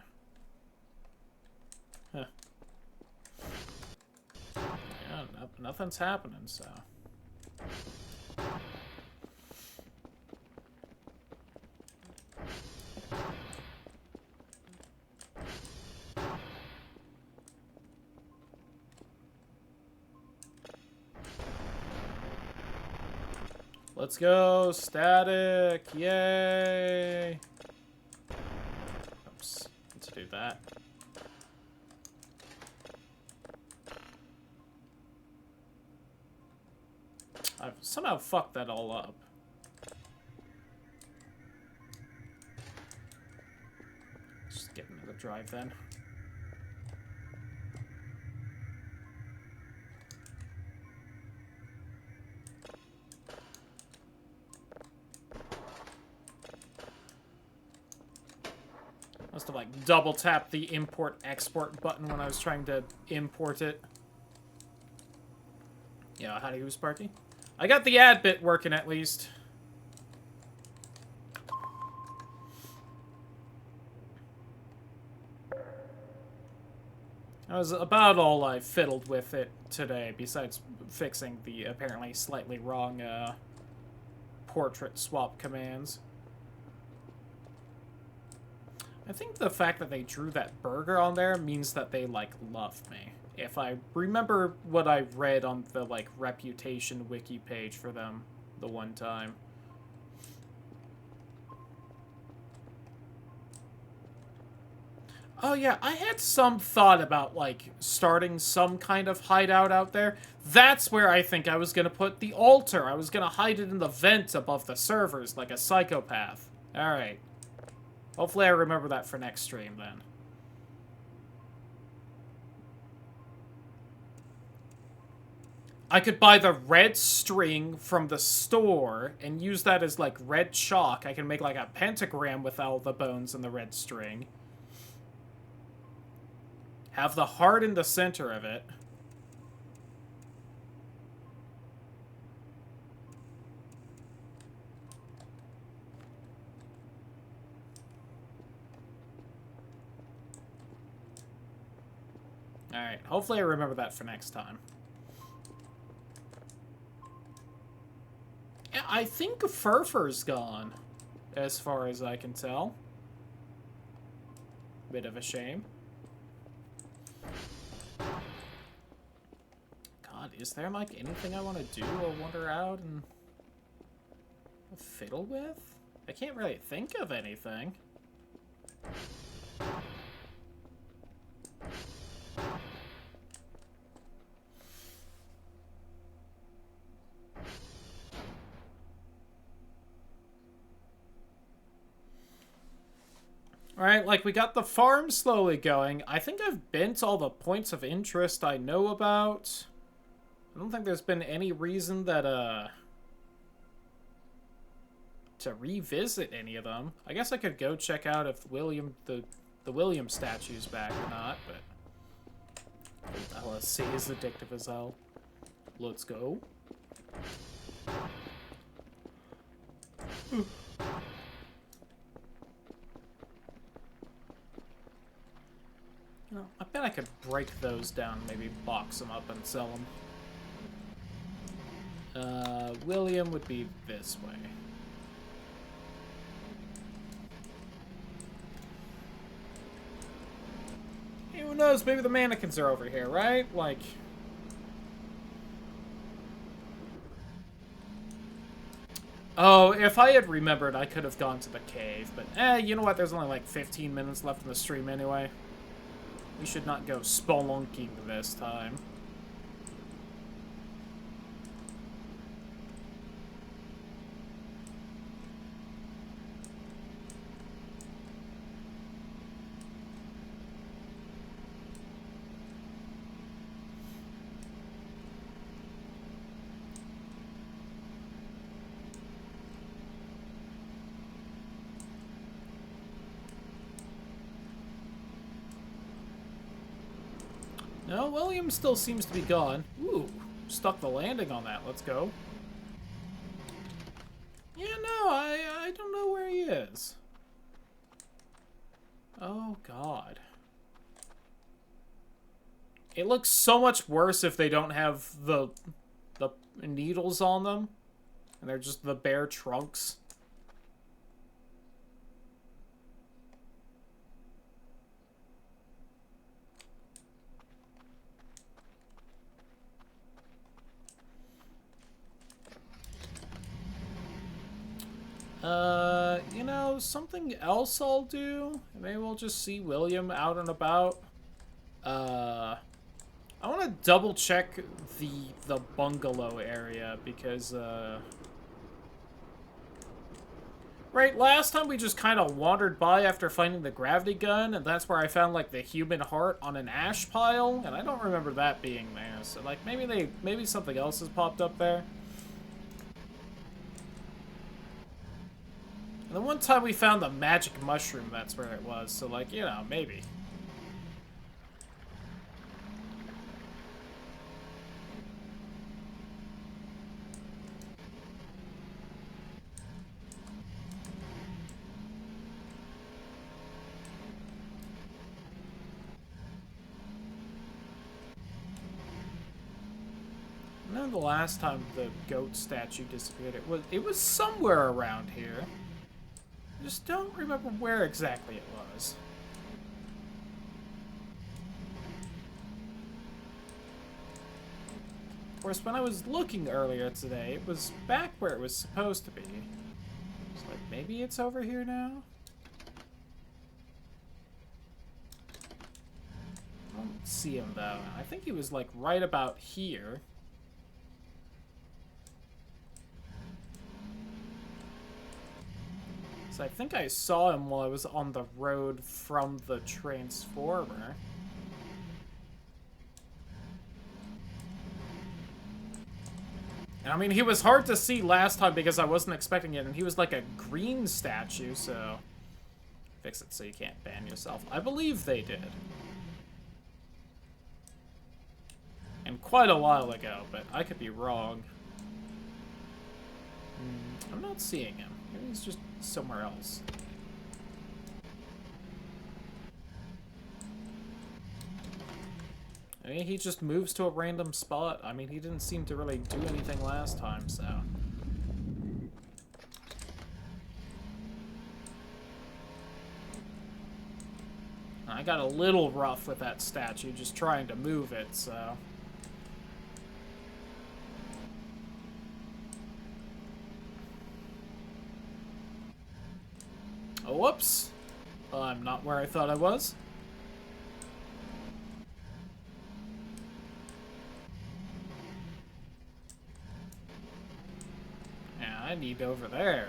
Huh. Yeah, nothing's happening, so... Let's go, static, yay! Oops, let's do that. I've somehow fucked that all up. Just get another drive then. Must have, like, double tapped the import-export button when I was trying to import it. Yeah, howdy, who's Sparky? I got the ad bit working, at least. That was about all I fiddled with it today, besides fixing the apparently slightly wrong, portrait swap commands. I think the fact that they drew that burger on there means that they, like, love me. If I remember what I read on the, like, reputation wiki page for them the one time. Oh yeah, I had some thought about, like, starting some kind of hideout out there. That's where I think I was gonna put the altar. I was gonna hide it in the vent above the servers like a psychopath. Alright. Hopefully I remember that for next stream, then. I could buy the red string from the store and use that as, like, red chalk. I can make, like, a pentagram with all the bones in the red string. Have the heart in the center of it. Alright, hopefully I remember that for next time. Yeah, I think Furfur's gone, as far as I can tell. Bit of a shame. God, is there, like, anything I want to do or wander out and fiddle with? I can't really think of anything. Alright, like, we got the farm slowly going. I think I've been to all the points of interest I know about. I don't think there's been any reason that, to revisit any of them. I guess I could go check out if William, the William statue's back or not, but... LSC is addictive as hell. Let's go. Well, I bet I could break those down, maybe box them up and sell them. William would be this way. Hey, who knows? Maybe the mannequins are over here, right? Like... Oh, if I had remembered, I could have gone to the cave, but you know what? There's only like 15 minutes left in the stream anyway. We should not go spelunking this time. No, William still seems to be gone. Ooh, stuck the landing on that. Let's go. Yeah, no, I don't know where he is. Oh, God. It looks so much worse if they don't have the needles on them. And they're just the bare trunks. You know, something else I'll do. Maybe we'll just see William out and about. I want to double check the bungalow area because, right, last time we just kind of wandered by after finding the gravity gun, and that's where I found, like, the human heart on an ash pile, and I don't remember that being there, so, like, maybe something else has popped up there. And the one time we found the magic mushroom, that's where it was. So, like, you know, maybe. I know the last time the goat statue disappeared, it was somewhere around here. I just don't remember where exactly it was. Of course, when I was looking earlier today, it was back where it was supposed to be. It's like, maybe it's over here now? I don't see him, though. I think he was, like, right about here. I think I saw him while I was on the road from the transformer. And I mean, he was hard to see last time because I wasn't expecting it, and he was like a green statue, so... Fix it so you can't ban yourself. I believe they did. And quite a while ago, but I could be wrong. I'm not seeing him. Maybe he's just somewhere else. Maybe he just moves to a random spot. I mean, he didn't seem to really do anything last time, so... I got a little rough with that statue, just trying to move it, so... Oh, whoops! I'm not where I thought I was. Yeah, I need over there.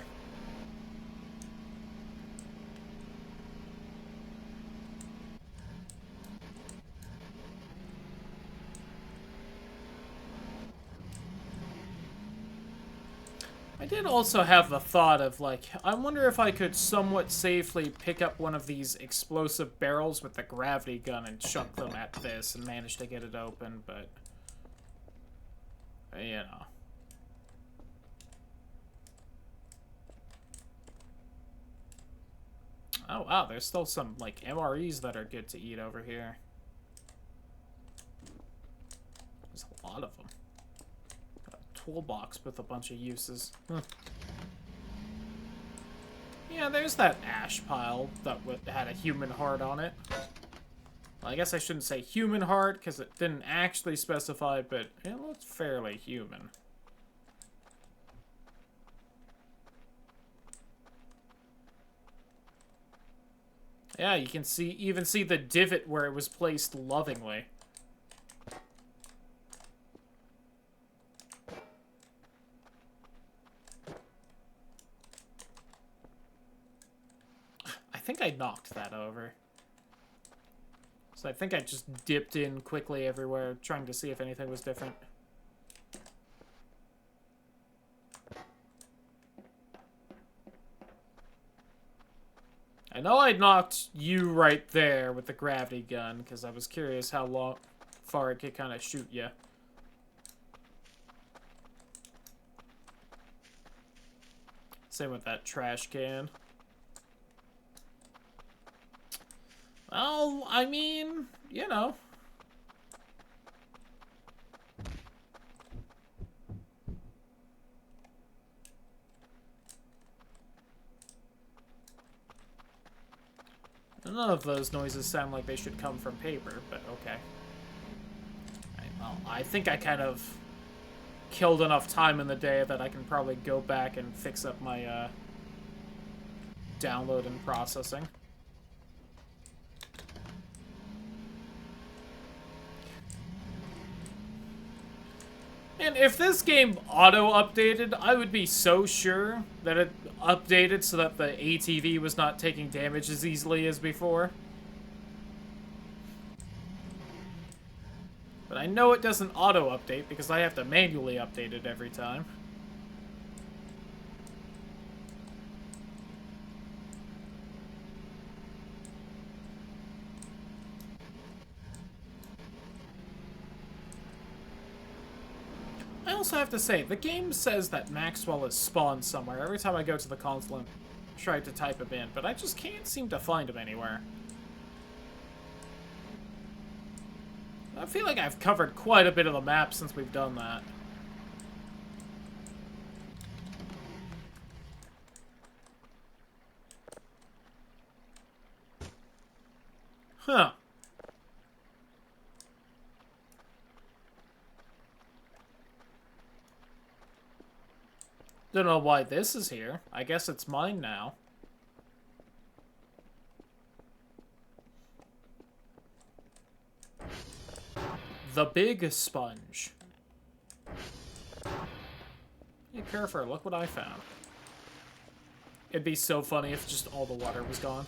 I did also have the thought of, like, I wonder if I could somewhat safely pick up one of these explosive barrels with the gravity gun and chuck them at this and manage to get it open, but... you know. Oh, wow, there's still some, like, MREs that are good to eat over here. There's a lot of them. Toolbox with a bunch of uses. Huh. Yeah, there's that ash pile that had a human heart on it. Well, I guess I shouldn't say human heart, because it didn't actually specify, but it looked fairly human. Yeah, you can even see the divot where it was placed lovingly. I think I knocked that over. So I think I just dipped in quickly everywhere, trying to see if anything was different. I know I knocked you right there with the gravity gun, because I was curious how far it could kind of shoot you. Same with that trash can. Well, I mean, you know. None of those noises sound like they should come from paper, but okay. Well, I think I kind of killed enough time in the day that I can probably go back and fix up my download and processing. And if this game auto-updated, I would be so sure that it updated so that the ATV was not taking damage as easily as before. But I know it doesn't auto-update because I have to manually update it every time. I also have to say, the game says that Maxwell is spawned somewhere every time I go to the console and try to type him in, but I just can't seem to find him anywhere. I feel like I've covered quite a bit of the map since we've done that. Huh. Don't know why this is here. I guess it's mine now. The Big Sponge. Hey, Furfur, look what I found. It'd be so funny if just all the water was gone.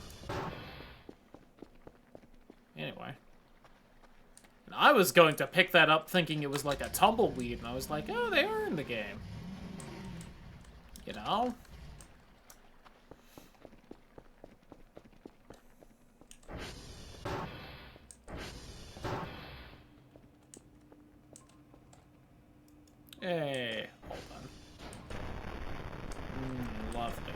Anyway. And I was going to pick that up thinking it was like a tumbleweed, and I was like, oh, they are in the game. You know? Hey, hold on. Lovely.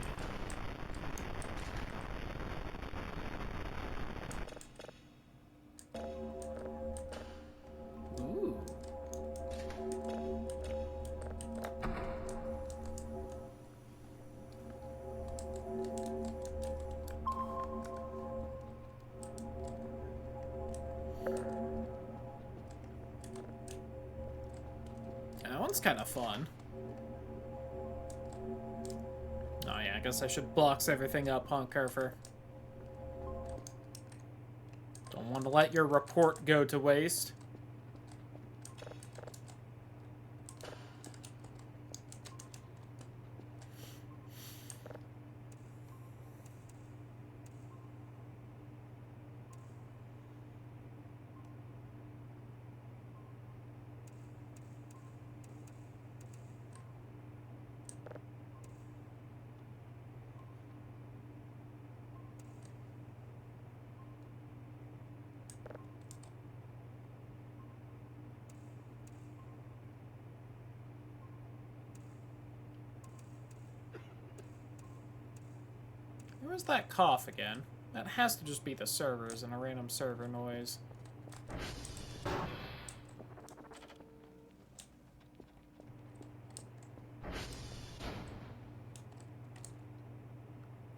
one's kind of fun. Oh yeah, I guess I should box everything up, huh, Furfur? Don't want to let your report go to waste. Where's that cough again? That has to just be the servers and a random server noise.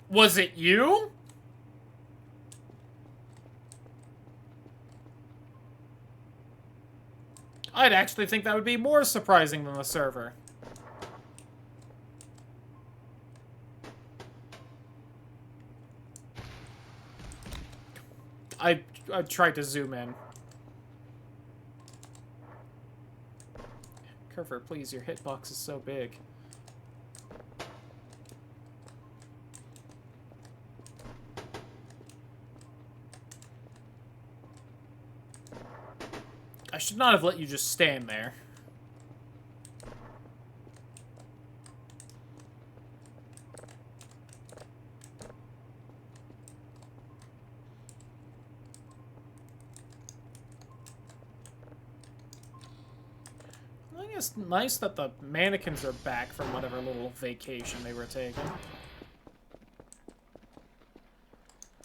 Was it you? I'd actually think that would be more surprising than the server. I tried to zoom in. Furfur, please, your hitbox is so big. I should not have let you just stand there. I think it's nice that the mannequins are back from whatever little vacation they were taking.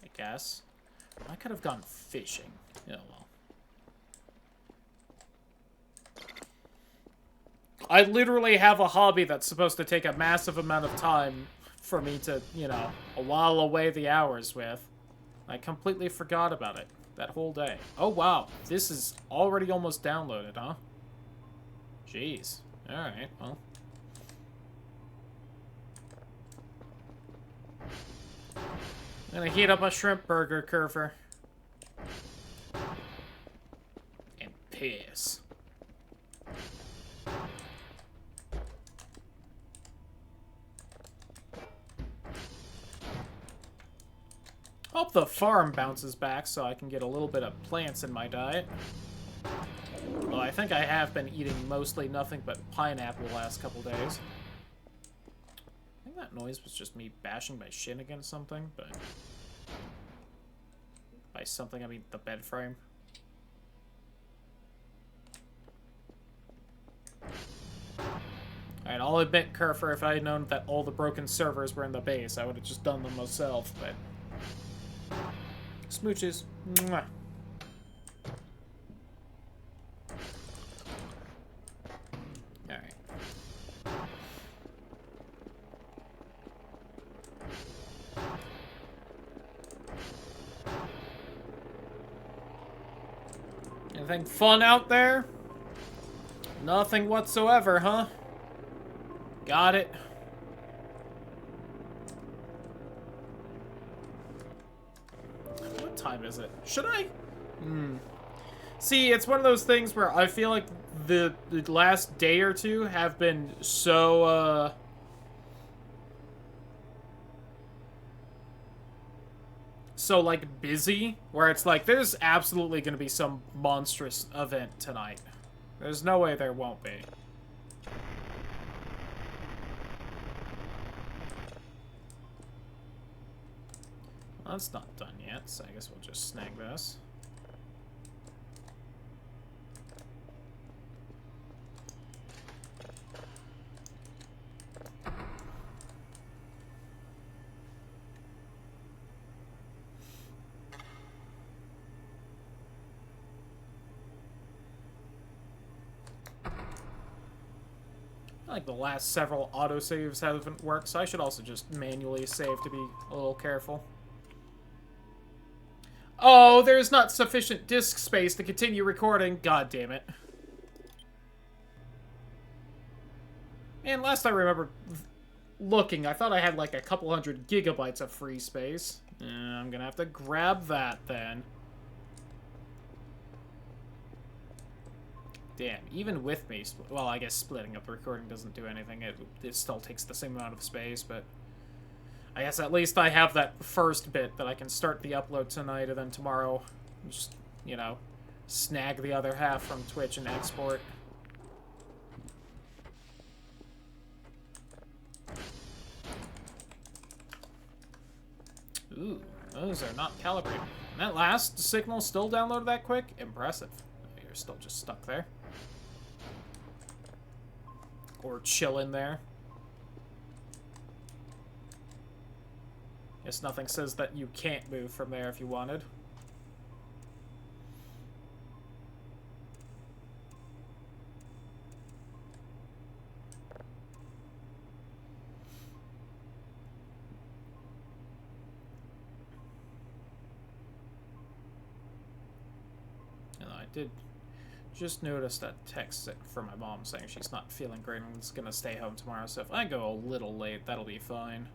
I guess. I could have gone fishing. Oh well. I literally have a hobby that's supposed to take a massive amount of time for me to, you know, while away the hours with. I completely forgot about it that whole day. Oh, wow. This is already almost downloaded, huh? Jeez. Alright, well. I'm gonna heat up a shrimp burger, Furfur. And piss. Hope the farm bounces back so I can get a little bit of plants in my diet. Well, I think I have been eating mostly nothing but pineapple the last couple days. I think that noise was just me bashing my shin against something, but... By something, I mean the bed frame. Alright, I'll admit, Furfur, if I had known that all the broken servers were in the base, I would have just done them myself, but... Smooches. Mwah. Alright. Anything fun out there? Nothing whatsoever, huh? Got it. What time is it? Should I? See, it's one of those things where I feel like the last day or two have been so, so, like, busy, where it's like, there's absolutely gonna be some monstrous event tonight. There's no way there won't be. Well, that's not done yet, so I guess we'll just snag this. Like the last several autosaves haven't worked, so I should also just manually save to be a little careful. Oh, there's not sufficient disk space to continue recording. God damn it. And last I remember looking, I thought I had like a couple hundred gigabytes of free space. I'm gonna have to grab that then. Damn, even with me, well, I guess splitting up the recording doesn't do anything. It still takes the same amount of space, but I guess at least I have that first bit that I can start the upload tonight, and then tomorrow just, you know, snag the other half from Twitch and export. Ooh, those are not calibrated. And that last signal still downloaded that quick? Impressive. You're still just stuck there. Or chilling there. Guess nothing says that you can't move from there if you wanted. And I did just notice that text from my mom saying she's not feeling great and is gonna stay home tomorrow, so if I go a little late, that'll be fine.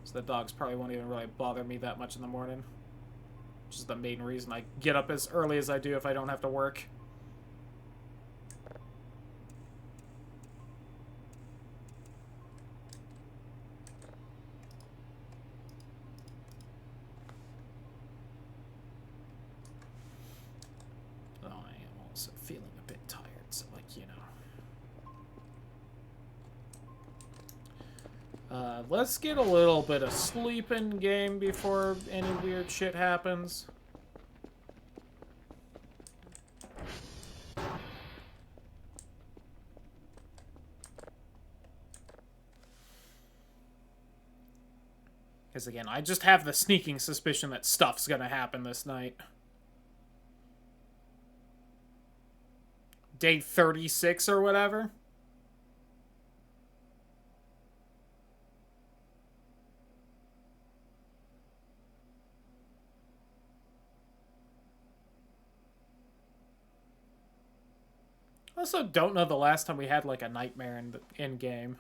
So the dogs probably won't even really bother me that much in the morning. Which is the main reason I get up as early as I do if I don't have to work. Oh, I am also feeling a bit tired, so like, you know. Let's get a little bit of sleep in game before any weird shit happens. Because again, I just have the sneaking suspicion that stuff's gonna happen this night. Day 36 or whatever. Also, don't know the last time we had, like, a nightmare in game.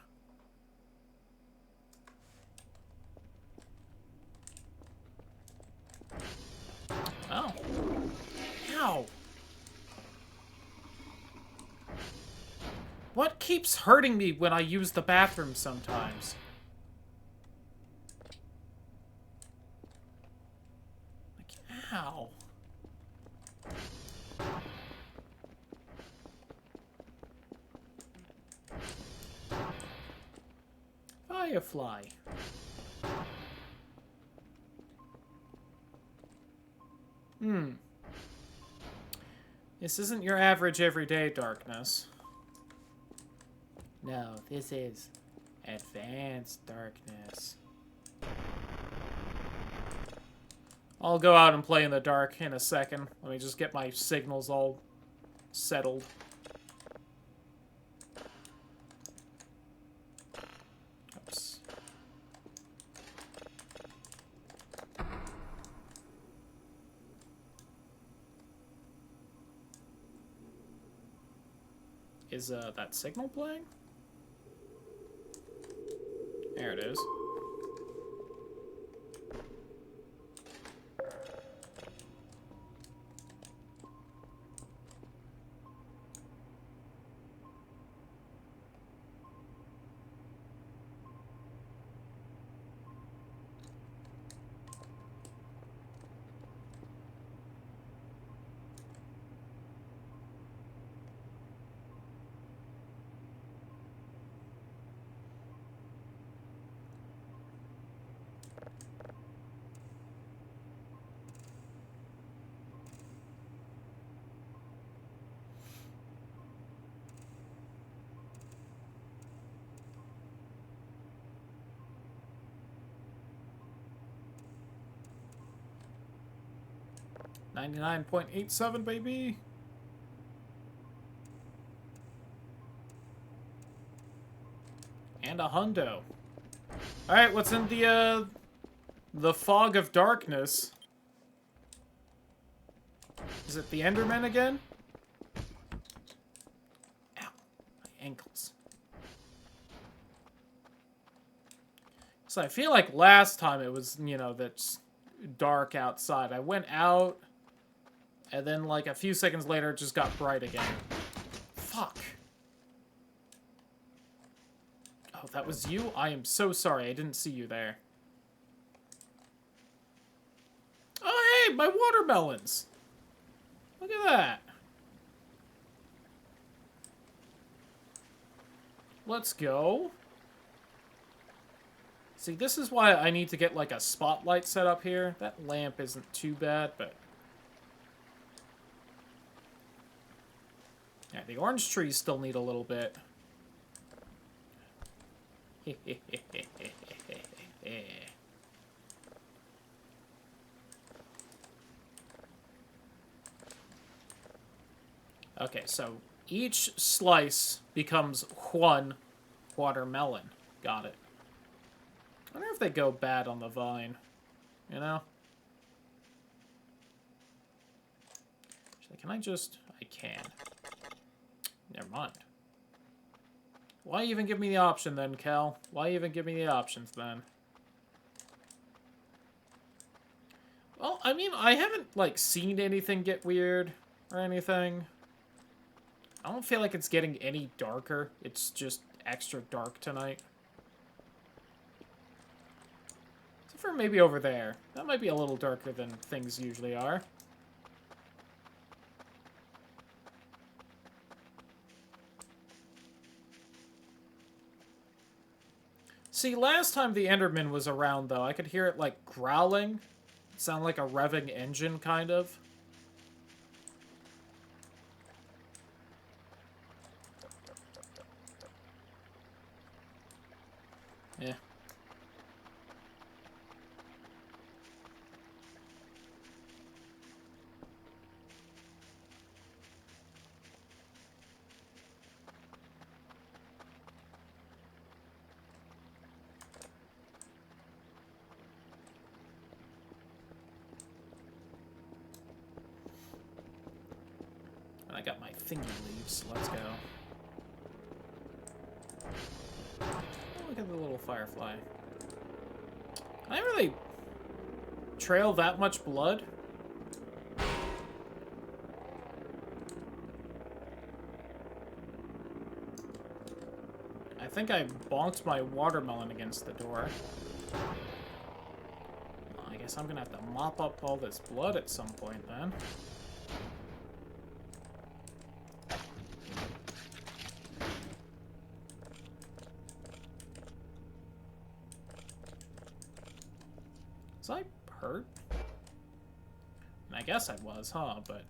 Oh. Ow. What keeps hurting me when I use the bathroom sometimes? Like, ow. Firefly. This isn't your average everyday darkness. No, this is advanced darkness. I'll go out and play in the dark in a second. Let me just get my signals all settled. Oops. Is that signal playing? There it is. $99.87, baby. And a hundo. All right, what's in the fog of darkness? Is it the Enderman again? Ow, my ankles. So I feel like last time it was, you know, that's dark outside. I went out, and then like a few seconds later it just got bright again. Fuck. Oh, that was you? I am so sorry. I didn't see you there. Oh, hey, my watermelons. Look at that. Let's go. See, this is why I need to get, like, a spotlight set up here. That lamp isn't too bad, but... yeah, the orange trees still need a little bit. Okay, so each slice becomes one watermelon. Got it. I wonder if they go bad on the vine. You know? Actually, can I just... I can. Never mind. Why even give me the option then, Cal? Why even give me the options then? Well, I mean, I haven't, like, seen anything get weird or anything. I don't feel like it's getting any darker. It's just extra dark tonight. Except for maybe over there. That might be a little darker than things usually are. See, last time the Enderman was around, though, I could hear it, like, growling. It sounded like a revving engine, kind of. Yeah. And I got my thingy leaves. Let's go. Oh, look at the little firefly. Can I really trail that much blood? I think I bonked my watermelon against the door. Well, I guess I'm gonna have to mop up all this blood at some point then. Was I hurt? And I guess I was, huh? But...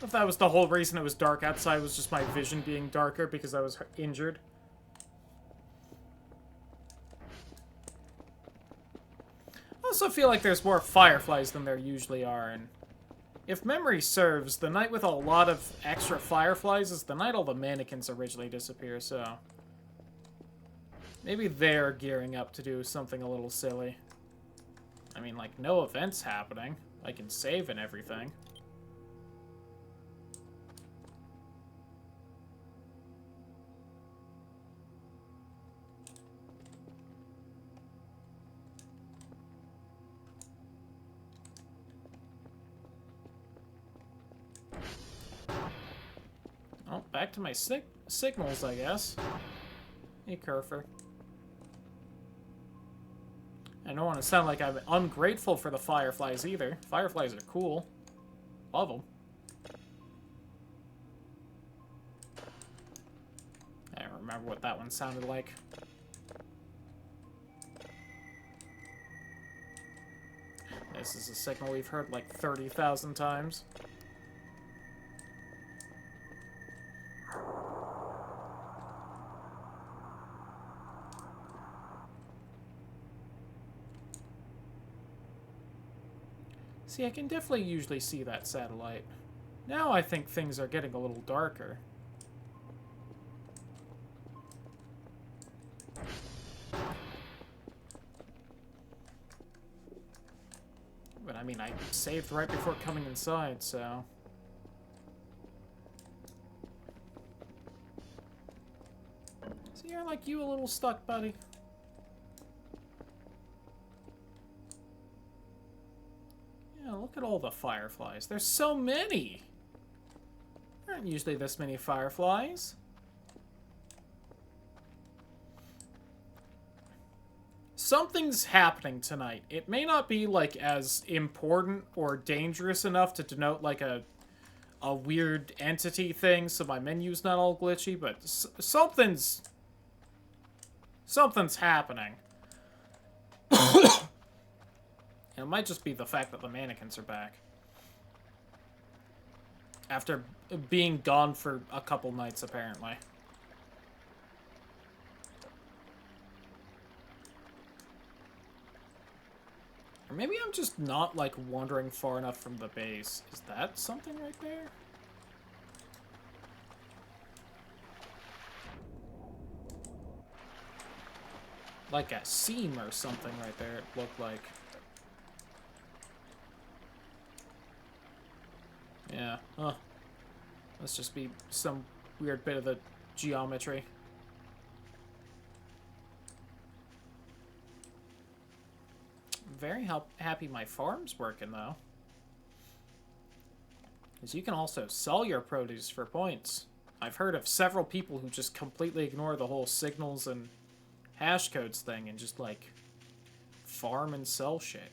if that was the whole reason it was dark outside, was just my vision being darker because I was injured. I also feel like there's more fireflies than there usually are, and if memory serves, the night with a lot of extra fireflies is the night all the mannequins originally disappear, so... maybe they're gearing up to do something a little silly. I mean, like, no events happening. I can save and everything. Oh, back to my signals, I guess. Hey, Furfur. I don't want to sound like I'm ungrateful for the fireflies either. Fireflies are cool. Love them. I don't remember what that one sounded like. This is a signal we've heard like 30,000 times. See, I can definitely usually see that satellite. Now I think things are getting a little darker. But I mean, I saved right before coming inside, so... So you're like you a little stuck, buddy. Yeah, look at all the fireflies. There's so many! There aren't usually this many fireflies. Something's happening tonight. It may not be, like, as important or dangerous enough to denote, like, a weird entity thing, so my menu's not all glitchy, but something's happening. And it might just be the fact that the mannequins are back. After being gone for a couple nights, apparently. Or maybe I'm just not, like, wandering far enough from the base. Is that something right there? Like a seam or something right there, it looked like. Yeah, huh. Must just be some weird bit of the geometry. I'm very happy my farm's working, though. Because you can also sell your produce for points. I've heard of several people who just completely ignore the whole signals and hash codes thing and just, like, farm and sell shit.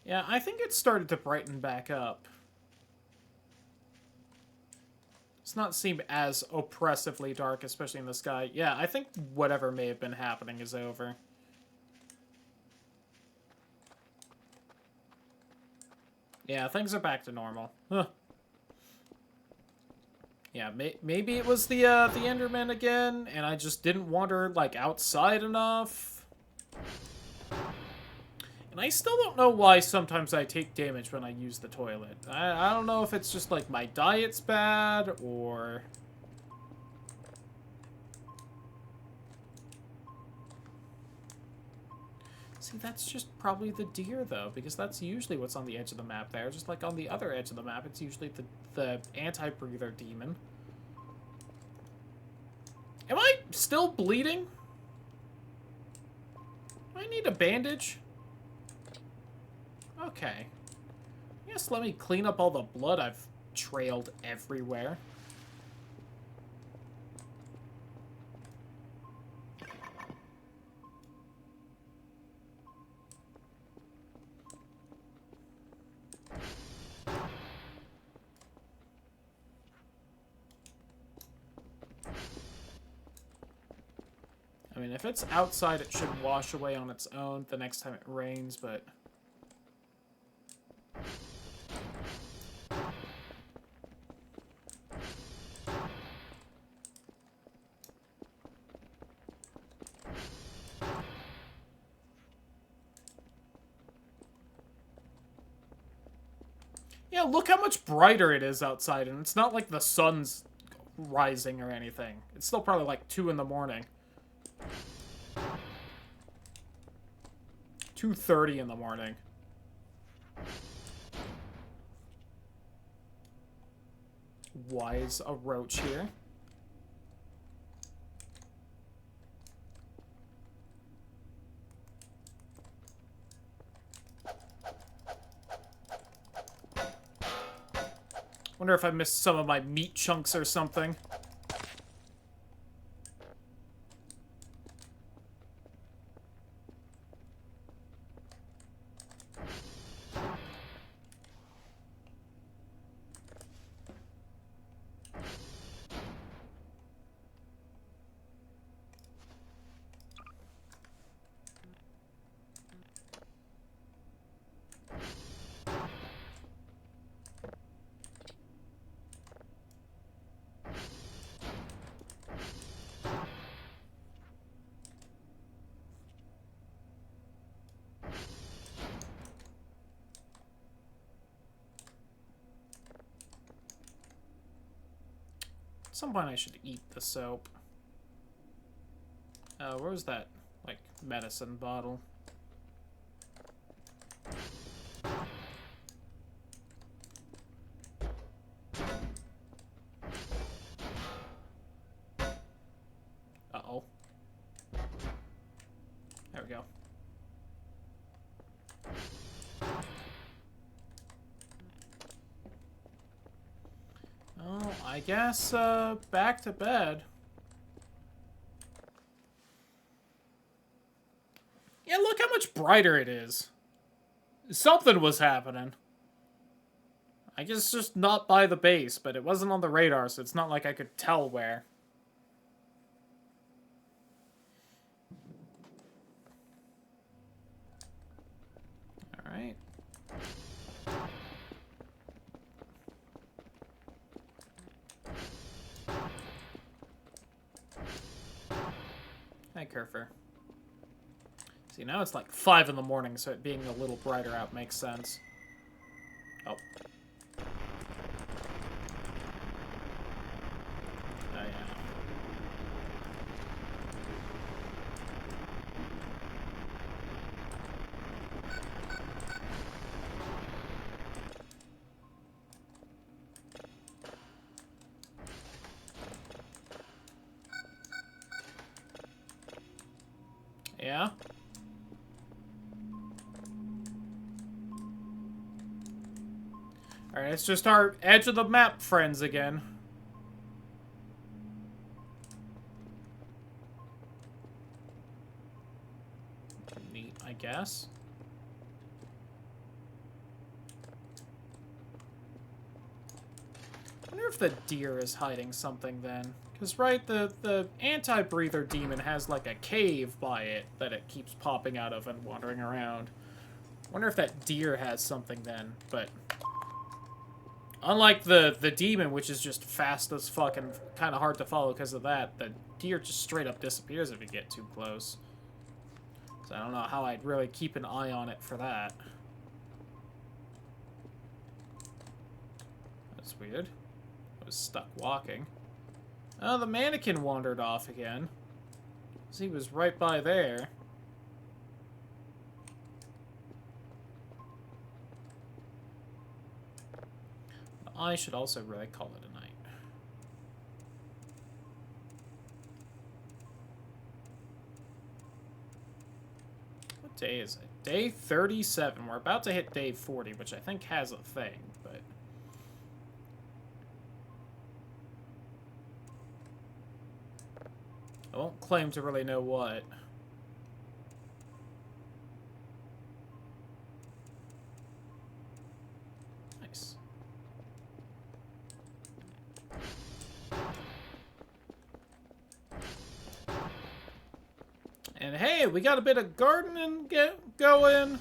Yeah, I think it started to brighten back up. It's not seem as oppressively dark, especially in the sky. Yeah, I think whatever may have been happening is over. Yeah, things are back to normal. Huh. Yeah, maybe it was the Enderman again, and I just didn't wander, like, outside enough. And I still don't know why sometimes I take damage when I use the toilet. I don't know if it's just, like, my diet's bad, or... See, that's just probably the deer, though, because that's usually what's on the edge of the map there. Just like on the other edge of the map, it's usually the anti-breather demon. Am I still bleeding? Do I need a bandage? Okay. Yes, let me clean up all the blood I've trailed everywhere. I mean, if it's outside, it should wash away on its own the next time it rains, but... Yeah, look how much brighter it is outside, and it's not like the sun's rising or anything. It's still probably like 2 in the morning. 2:30 in the morning. Why is a roach here? Wonder if I missed some of my meat chunks or something. At some point I should eat the soap. Where was that, like, medicine bottle? Uh-oh. There we go. Oh, I guess, back to bed. Yeah, look how much brighter it is. Something was happening. I guess just not by the base, but it wasn't on the radar, so it's not like I could tell where. Alright. Hi, Furfur. See, now it's like 5 in the morning, so it being a little brighter out makes sense. Oh. Oh, yeah. Yeah? Alright, it's just our edge of the map friends again. Neat, I guess. I wonder if the deer is hiding something then. Because, right, the anti-breather demon has, like, a cave by it that it keeps popping out of and wandering around. I wonder if that deer has something then, but... Unlike the demon, which is just fast as fuck and kind of hard to follow because of that, the deer just straight up disappears if you get too close. So I don't know how I'd really keep an eye on it for that. That's weird. I was stuck walking. Oh, the mannequin wandered off again. He was right by there. I should also really call it a night. What day is it? Day 37. We're about to hit day 40, which I think has a thing, but... I won't claim to really know what. Nice. And hey, we got a bit of gardening going.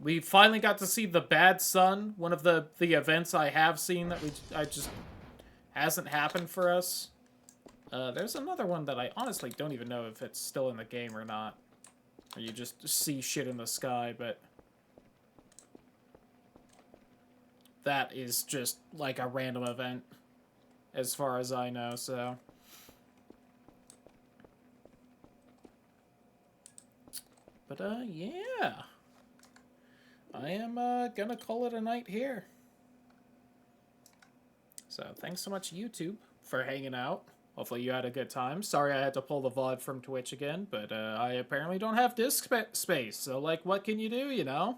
We finally got to see the bad sun. One of the events I have seen that I just hasn't happened for us. There's another one that I honestly don't even know if it's still in the game or not. Or you just see shit in the sky, but that is just like a random event as far as I know, so... But, yeah. I am, gonna call it a night here. So, thanks so much, YouTube, for hanging out. Hopefully you had a good time. Sorry I had to pull the VOD from Twitch again, but, I apparently don't have disk space, so, like, what can you do, you know?